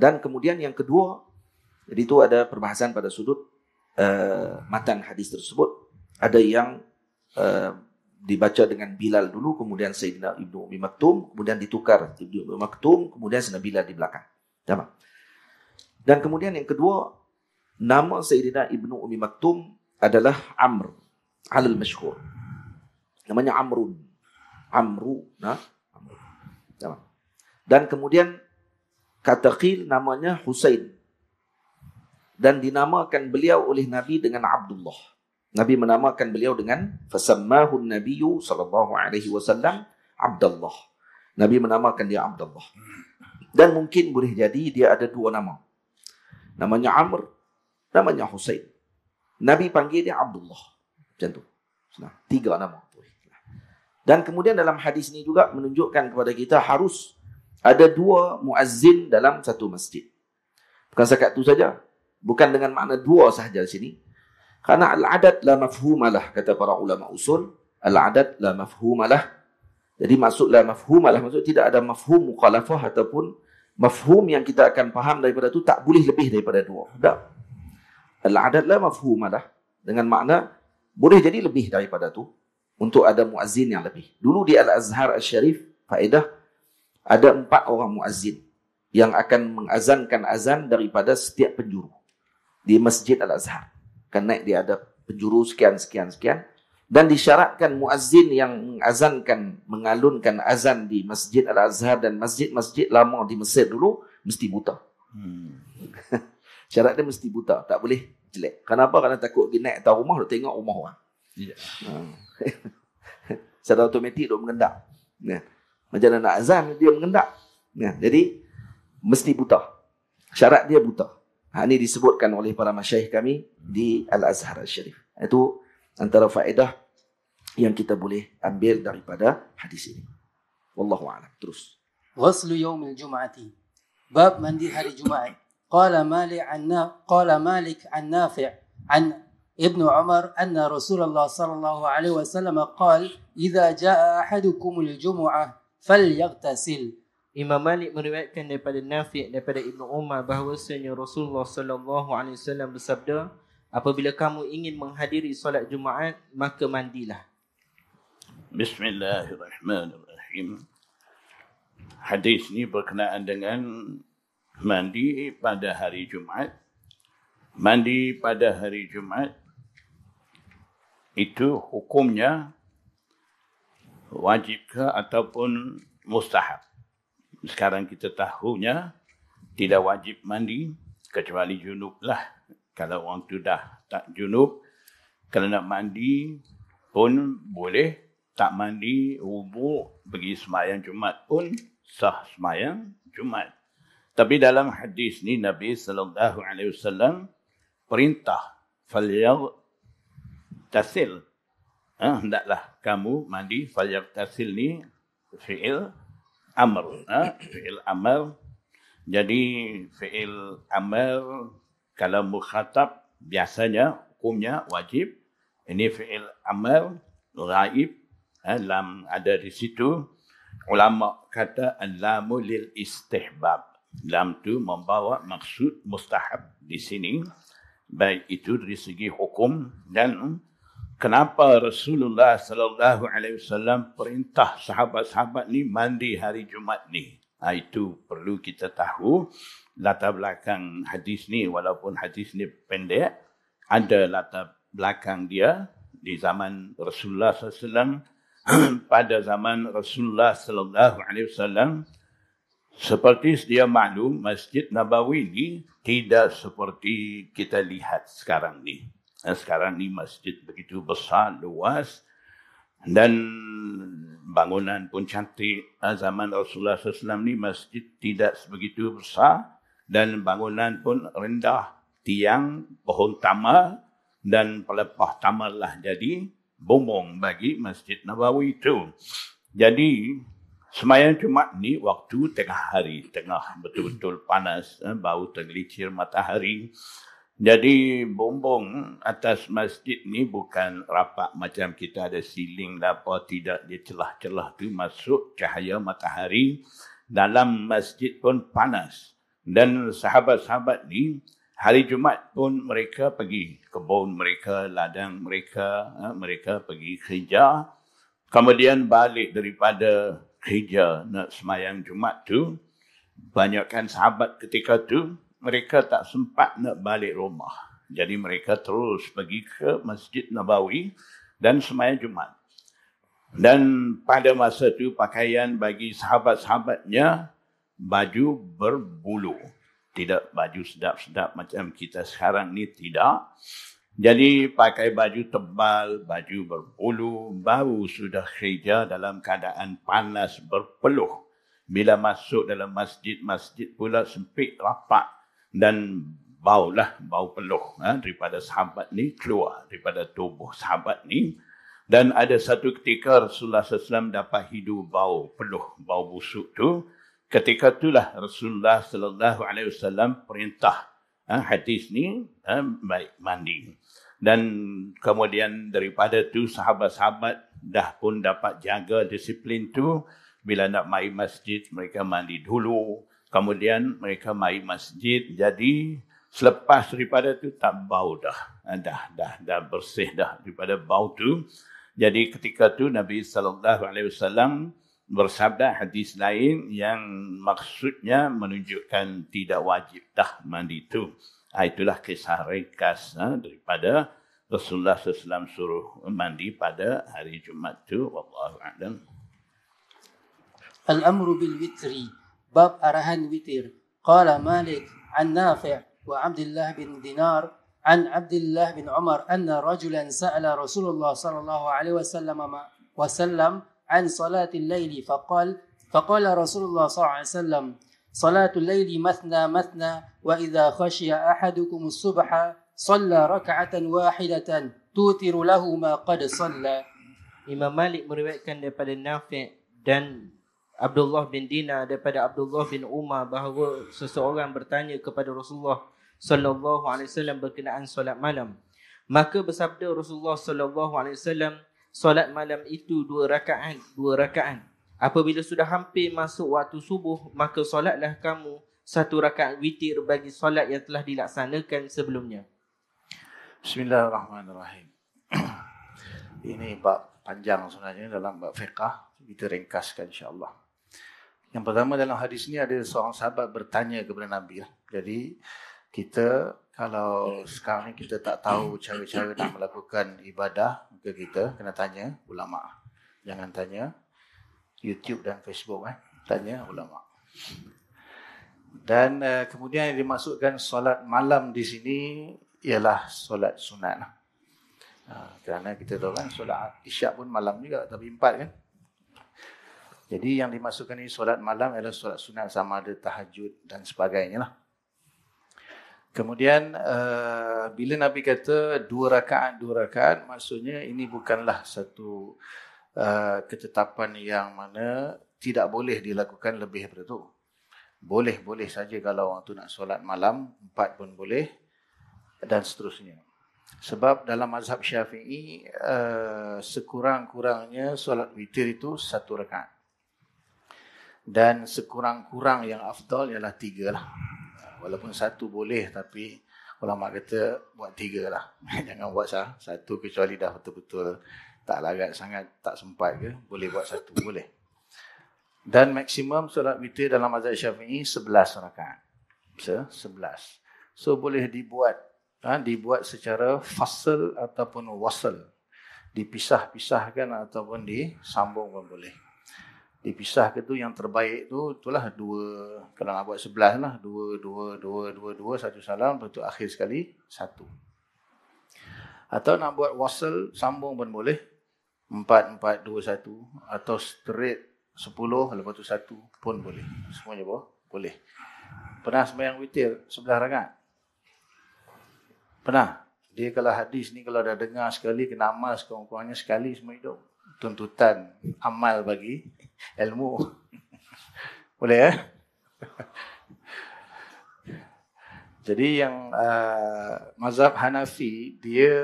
Dan kemudian yang kedua, jadi itu ada perbahasan pada sudut matan hadis tersebut. Ada yang dibaca dengan Bilal dulu, kemudian Sayyidina Ibnu Ummi Maktum, kemudian ditukar Ibnu Ummi Maktum, kemudian Sayyidina Bilal di belakang. Dan kemudian yang kedua, nama Sayyidina Ibnu Ummi Maktum adalah Amr alal masyhur. Namanya Amru. Dan kemudian kata qil namanya Husain. Dan dinamakan beliau oleh Nabi dengan Abdullah. Nabi menamakan beliau dengan fasammahu an-nabiyyu sallallahu alaihi wasallam Abdullah. Nabi menamakan dia Abdullah. Dan mungkin boleh jadi dia ada dua nama. Namanya Amr, namanya Husain. Nabi panggil dia Abdullah. Macam tu. Tiga nama. Dan kemudian dalam hadis ini juga menunjukkan kepada kita harus ada dua muazzin dalam satu masjid. Bukan sekat itu saja. Bukan dengan makna dua sahaja di sini. Karena al-adad la mafhumalah, kata para ulama usul. Al-adad la mafhumalah. Jadi maksud la mafhumalah, maksud tidak ada mafhum mukhalafah ataupun mafhum yang kita akan faham daripada itu tak boleh lebih daripada dua. Tak. Al-adad la mafhumalah. Dengan makna boleh jadi lebih daripada itu untuk ada muazzin yang lebih. Dulu di Al-Azhar Al-Syarif, faedah, ada 4 orang muazzin yang akan mengazankan azan daripada setiap penjuru di Masjid Al-Azhar. Kan naik dia ada penjuru sekian. Dan disyaratkan muazzin yang mengazankan, mengalunkan azan di Masjid Al-Azhar dan masjid-masjid lama di Mesir dulu, mesti buta. Syarat dia mesti buta, tak boleh jelek. Kenapa? Kerana takut dia naik atas rumah, dia tengok rumah orang. Secara automatik dia mengendak. Macam mana nak azan, dia mengendak. Jadi, mesti buta. Syarat dia buta. Ini disebutkan oleh para masyayikh kami di Al-Azhar Al-Syarif. Itu antara faedah yang kita boleh ambil daripada hadis ini. Wallahu a'lam. Terus. غسل يوم الجمعة باب mandi hari Jumaat. قال مالك عن نافع عن ابن عمر أن رسول الله صلى الله عليه وسلم قال إذا جاء أحدكم الجمعة فليغتسل. Imam Malik meriwayatkan daripada Nafi' daripada Ibnu Umar bahawasanya Rasulullah sallallahu alaihi wasallam bersabda, apabila kamu ingin menghadiri solat Jumaat, maka mandilah. Bismillahirrahmanirrahim. Hadis ini berkenaan dengan mandi pada hari Jumaat. Mandi pada hari Jumaat itu hukumnya wajib ke ataupun mustahab. Sekarang kita tahunya tidak wajib mandi kecuali junub lah. Kalau orang tu dah tak junub, kalau nak mandi pun boleh. Tak mandi, wudu, pergi sembahyang Jumaat pun sah sembahyang Jumaat. Tapi dalam hadis ni Nabi sallallahu alaihi wasallam perintah falyaghtasil. Hendaklah kamu mandi. Falyaghtasil ni fi'il amr. Fi'il amr. Jadi fi'il amr kalau mukhatab biasanya hukumnya wajib. Ini fi'il amr ghaib. Lam ada di situ. Ulama kata al-lamu lil istihbab. Lam tu membawa maksud mustahab di sini. Baik itu dari segi hukum dan kenapa Rasulullah sallallahu alaihi wasallam perintah sahabat-sahabat ni mandi hari Jumaat ni. Itu perlu kita tahu latar belakang hadis ni. Walaupun hadis ni pendek, ada latar belakang dia di zaman Rasulullah sallallahu alaihi wasallam. Pada zaman Rasulullah sallallahu alaihi wasallam, seperti sedia maklum, Masjid Nabawi ni tidak seperti kita lihat sekarang ni. Sekarang ni masjid begitu besar, luas dan bangunan pun cantik. Zaman Rasulullah SAW ni masjid tidak sebegitu besar dan bangunan pun rendah. Tiang, pohon tamar dan pelepah tamarlah jadi bumbung bagi Masjid Nabawi itu. Jadi sembahyang Jumaat ni waktu tengah hari, tengah betul-betul panas, bau tergelincir matahari. Jadi bumbung atas masjid ni bukan rapat macam kita ada siling dan apa, tidak. Dia celah-celah tu masuk cahaya matahari. Dalam masjid pun panas. Dan sahabat-sahabat ni hari Jumaat pun mereka pergi kebun mereka, ladang mereka, mereka pergi kerja. Kemudian balik daripada kerja nak sembahyang Jumaat tu, banyakkan sahabat ketika tu mereka tak sempat nak balik rumah. Jadi mereka terus pergi ke Masjid Nabawi dan sembahyang Jumaat. Dan pada masa tu pakaian bagi sahabat-sahabatnya baju berbulu. Tidak baju sedap-sedap macam kita sekarang ni, tidak. Jadi pakai baju tebal, baju berbulu, baru sudah kerja dalam keadaan panas berpeluh. Bila masuk dalam masjid, masjid pula sempit rapat dan baulah bau peluh daripada sahabat ni keluar daripada tubuh sahabat ni. Dan ada satu ketika Rasulullah SAW dapat hidu bau peluh, bau busuk tu. Ketika itulah Rasulullah SAW perintah hadis ni baik mandi. Dan kemudian daripada tu sahabat-sahabat dah pun dapat jaga disiplin tu. Bila nak mai masjid mereka mandi dulu. Kemudian mereka mai masjid. Jadi selepas daripada tu tak bau dah. Dah bersih dah daripada bau tu. Jadi ketika tu Nabi SAW bersabda hadis lain yang maksudnya menunjukkan tidak wajib dah mandi tu. Itulah kisah ringkas daripada Rasulullah SAW suruh mandi pada hari Jumaat tu. Wallahu a'lam. Al-amru bil witri, bab arahan witir. Qala Malik an Nafi' wa Abdullah bin Dinar an Abdullah bin Umar anna rajulan sa'ala Rasulullah sallallahu alaihi wasallam an salatil layli faqala Rasulullah sallallahu alaihi wasallam salatul layli mathna mathna wa idza khashiya ahadukum as-subha shalla rak'atan wahidatan tutiru lahu ma qad shalla. Imam Malik meriwayatkan daripada Nafi' dan Abdullah bin Dinar daripada Abdullah bin Umar bahawa seseorang bertanya kepada Rasulullah sallallahu alaihi wasallam berkenaan solat malam. Maka bersabda Rasulullah sallallahu alaihi wasallam, solat malam itu 2 rakaat. Apabila sudah hampir masuk waktu subuh, maka solatlah kamu 1 rakaat witir bagi solat yang telah dilaksanakan sebelumnya. Bismillahirrahmanirrahim. Ini bab panjang sebenarnya dalam bab fiqh. Kita ringkaskan insya-Allah. Yang pertama, dalam hadis ini ada seorang sahabat bertanya kepada Nabi. Jadi kita kalau sekarang ni kita tak tahu cara-cara nak melakukan ibadah, maka kita kena tanya ulama. Jangan tanya YouTube dan Facebook, tanya ulama. Dan kemudian yang dimaksudkan solat malam di sini ialah solat sunat. Kerana kita tahu kan solat isyak pun malam juga, tapi 4 kan. Jadi yang dimaksudkan ini solat malam adalah solat sunat, sama ada tahajud dan sebagainya lah. Kemudian bila Nabi kata 2 rakaat, maksudnya ini bukanlah satu ketetapan yang mana tidak boleh dilakukan lebih daripada itu. Boleh saja kalau orang tu nak solat malam, 4 pun boleh dan seterusnya. Sebab dalam mazhab Syafi'i sekurang-kurangnya solat witir itu 1 rakaat. Dan sekurang-kurang yang afdal ialah 3 lah. Walaupun 1 boleh, tapi ulama kata buat 3 lah. Jangan buat 1 kecuali dah betul-betul tak larat sangat, tak sempat ke, boleh buat 1, boleh. Dan maksimum solat witir dalam mazhab Syafi'i 11 rakaat. 11. So boleh dibuat secara fasal ataupun wasal. Dipisah-pisahkan ataupun disambung pun boleh. Dipisah ke tu yang terbaik tu, itulah 2, kalau nak buat 11 lah, 2, 1 salam, lepas tu akhir sekali 1. Atau nak buat wasal, sambung pun boleh, 4, 2, 1, atau straight 10, lepas tu 1 pun boleh. Semuanya boleh. Pernah sembahyang witir 11 rakaat? Pernah? Dia kalau hadis ni kalau dah dengar sekali, kena amal sekurang-kurangnya sekali semua hidup. Tuntutan amal bagi ilmu. Boleh Jadi yang mazhab Hanafi, dia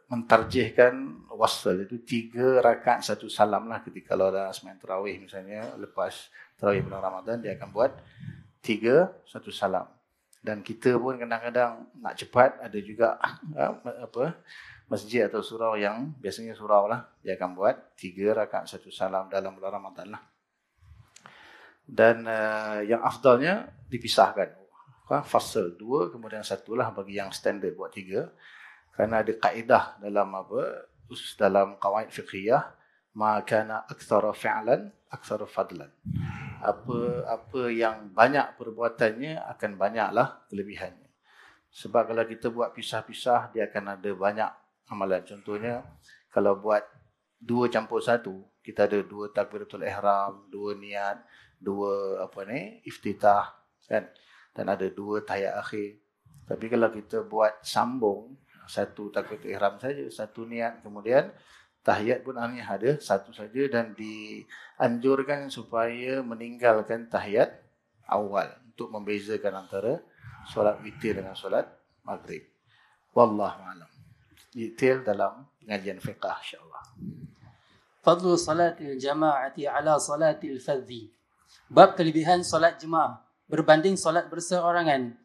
mentarjihkan wasal itu 3 rakaat 1 salam lah. Ketika kalau dah sembahyang tarawih misalnya, lepas tarawih bulan Ramadan, dia akan buat 3 1 salam. Dan kita pun kadang-kadang nak cepat, ada juga masjid atau surau yang biasanya surau lah, dia akan buat 3 rakaat 1 salam dalam bulan Ramadan lah. Dan yang afdalnya dipisahkan, fasal 2 kemudian 1 lah bagi yang standard buat 3. Kerana ada kaedah dalam qawaid fiqhiyah, ma kana aktsara fi'lan aktsara fadlan. Apa yang banyak perbuatannya akan banyaklah kelebihannya. Sebab kalau kita buat pisah-pisah, dia akan ada banyak amalan. Contohnya, kalau buat 2 campur 1, kita ada 2 takbiratul ihram, 2 niat, 2 iftitah, kan? Dan ada 2 tahiyat akhir. Tapi kalau kita buat sambung, 1 takbiratul ihram saja, 1 niat, kemudian tahiyat pun hanya ada 1 saja, dan dianjurkan supaya meninggalkan tahiyat awal untuk membezakan antara solat witir dengan solat maghrib. Wallahu a'lam. Detail dalam pengajian fiqh insya-Allah. Fadlu salatil jama'ati ala salatil fadhi. Bab kelebihan solat jemaah berbanding solat berseorangan.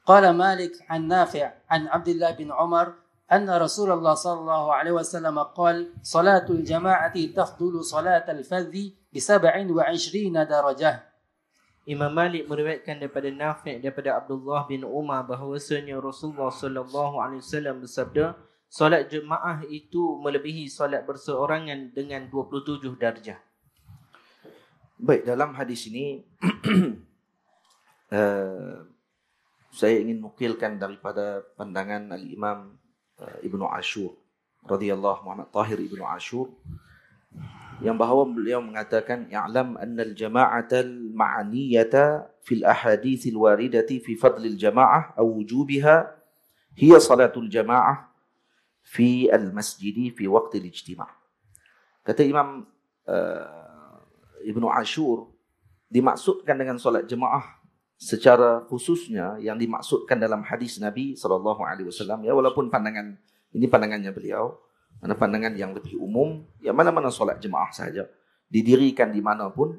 Qala Malik an Nafi' an Abdullah bin Umar أن رسول الله صلى الله عليه وسلم قال صلاة الجماعة تفضل صلاة الفذ ب27 درجة. Imam Malik meriwayatkan daripada Nafi' daripada Abdullah bin Umar bahawasanya Rasulullah sallallahu alaihi wasallam bersabda, solat jemaah itu melebihi solat berseorangan dengan 27 darjah. Baik, dalam hadis ini saya ingin nukilkan daripada pandangan Al-Imam Ibnu Ashur radhiyallahu anhu, Tahir Ibnu Ashur, yang bahawa beliau mengatakan ya'lam anna al-jama'ata al-ma'niyata fil ahadits al-waridati fi fadl al-jama'ah aw wujubiha hiya salatul jama'ah fi al-masjid fi waqt al-ijtima'. Kata Imam Ibnu Ashur, dimaksudkan dengan solat jemaah secara khususnya yang dimaksudkan dalam hadis Nabi SAW, ya, walaupun pandangan ini pandangannya beliau, ada pandangan yang lebih umum, ya mana-mana solat jemaah saja, didirikan di mana pun,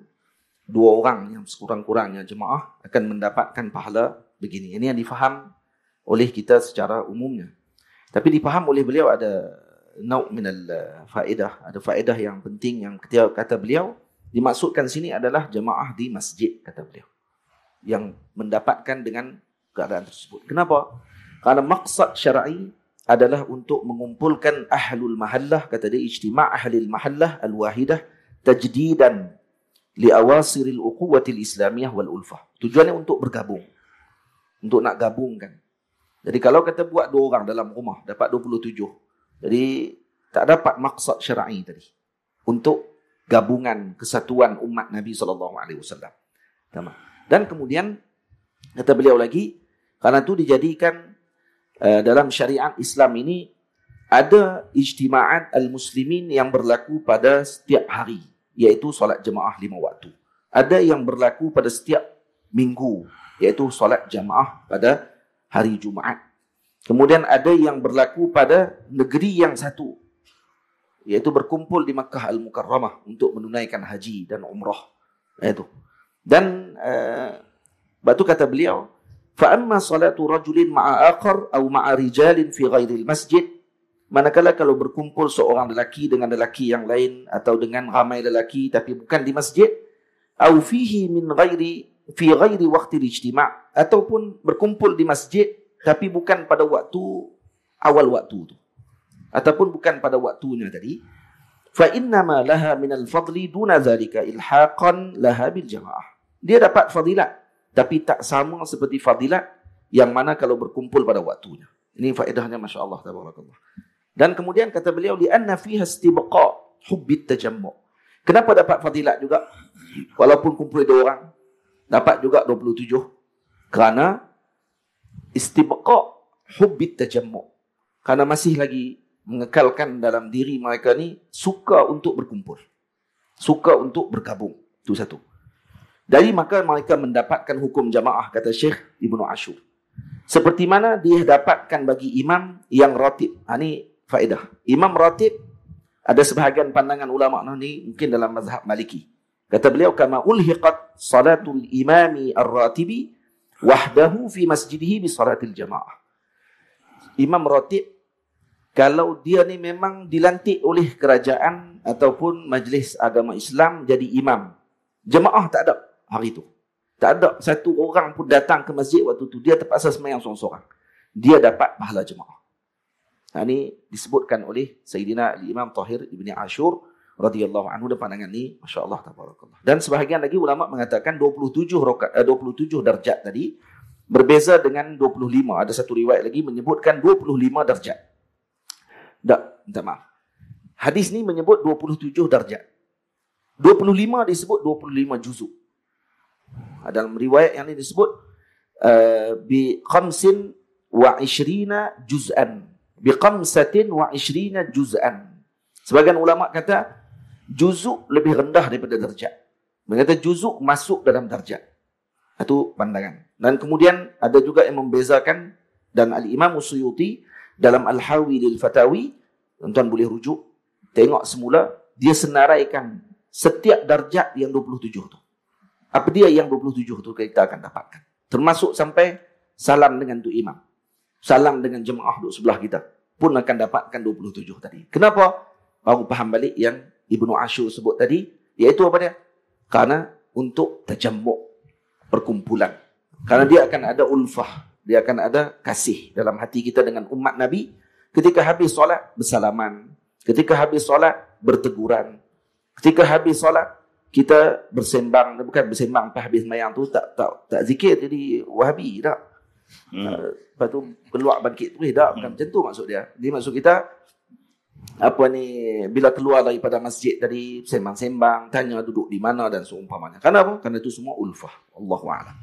2 orang yang sekurang-kurangnya jemaah akan mendapatkan pahala begini. Ini yang difaham oleh kita secara umumnya. Tapi dipaham oleh beliau ada nau' minal faedah, ada faedah yang penting yang ketika kata beliau dimaksudkan sini adalah jemaah di masjid, kata beliau, yang mendapatkan dengan keadaan tersebut. Kenapa? Karena maksud syar'i adalah untuk mengumpulkan ahlul mahallah, kata dia, ijtima' ahlil mahallah al-wahidah tajdidan liawasiril uquwatil islamiyah wal ulfah. Tujuannya untuk bergabung, untuk nak gabungkan. Jadi kalau kita buat 2 orang dalam rumah dapat 27, jadi tak dapat maksud syar'i tadi untuk gabungan kesatuan umat Nabi SAW. Dan kemudian kata beliau lagi, karena itu dijadikan dalam syariat Islam ini ada ijtima'at al-muslimin yang berlaku pada setiap hari, iaitu solat jemaah 5 waktu. Ada yang berlaku pada setiap minggu, iaitu solat jemaah pada hari Jumaat. Kemudian ada yang berlaku pada negeri yang satu, iaitu berkumpul di Makkah Al-Mukarramah untuk menunaikan haji dan umrah. Itu. Dan batu kata beliau, fa amma salatu rajulin ma'a akhar aw ma'a rijalin fi ghairil masjid, manakala kalau berkumpul seorang lelaki dengan lelaki yang lain atau dengan ramai lelaki tapi bukan di masjid, aw fihi min ghairi fi ghairi waqti ijtima', ataupun berkumpul di masjid tapi bukan pada waktu awal waktu itu, ataupun bukan pada waktunya tadi, fa innama laha minal fadli duna zalika ilhaqan laha bil jamaah. Dia dapat fadilat tapi tak sama seperti fadilat yang mana kalau berkumpul pada waktunya. Ini faedahnya, masya-Allah tabarakallah. Dan kemudian kata beliau, li anna fiha istibqa hubbit tajammu. Kenapa dapat fadilat juga walaupun kumpul 2 orang? Dapat juga 27 kerana istibqa hubbit tajammu. Karena masih lagi mengekalkan dalam diri mereka ni suka untuk berkumpul, suka untuk bergabung. Itu satu. Dari maka mereka mendapatkan hukum jamaah, kata Syekh Ibnu Ashur. Seperti mana dia dapatkan bagi imam yang ratib. Ini faedah. Imam ratib, ada sebahagian pandangan ulama ni mungkin dalam mazhab Maliki. Kata beliau, kama ulhiqat salatul imami ar-ratibi wahdahu fi masjidihi bi salatil jamaah. Imam ratib, kalau dia ni memang dilantik oleh kerajaan ataupun majlis agama Islam jadi imam, jemaah tak ada hari itu. Tak ada satu orang pun datang ke masjid waktu itu. Dia terpaksa sembahyang seorang-seorang. Dia dapat pahala jemaah. Ini disebutkan oleh Sayyidina Imam Tahir Ibni Ashur radhiyallahu anhu, dan pandangan ni masya-Allah tabarakallah. Dan sebahagian lagi ulama mengatakan 27 darjat tadi berbeza dengan 25. Ada satu riwayat lagi menyebutkan 25 darjat. Minta maaf. Hadis ni menyebut 27 darjat. 25 disebut 25 juzuk. Dalam riwayat yang ini disebut bi khamsin wa ishrina juz'an. Bi khamsatin wa ishrina juz'an. Sebagian ulama kata juzuk lebih rendah daripada darjat. Mereka kata juzuk masuk dalam darjat. Itu pandangan. Dan kemudian ada juga yang membezakan, dan Al-Imam Suyuti dalam Al-Hawi lil Fatawi, tuan-tuan boleh rujuk, tengok semula, dia senaraikan setiap darjat yang 27 tu. Apa dia yang 27 tu kita akan dapatkan. Termasuk sampai salam dengan tu imam. Salam dengan jemaah duduk sebelah kita pun akan dapatkan 27 tadi. Kenapa? Baru faham balik yang Ibnu Ashur sebut tadi, iaitu apa dia? Karena untuk tajammuk, perkumpulan. Karena dia akan ada ulfah, dia akan ada kasih dalam hati kita dengan umat Nabi. Ketika habis solat, bersalaman. Ketika habis solat, berteguran. Ketika habis solat, kita bersembang, bukan bersembang pas habis sembahyang tu tak zikir jadi Wahabi tak. Lepas tu keluar bangkit tu tak, bukan macam tu maksud dia. Dia maksud kita apa ni, bila keluar daripada masjid tadi sembang-sembang, tanya duduk di mana dan seumpamanya. Kenapa? Kerana itu semua ulfah. Allahu a'lam.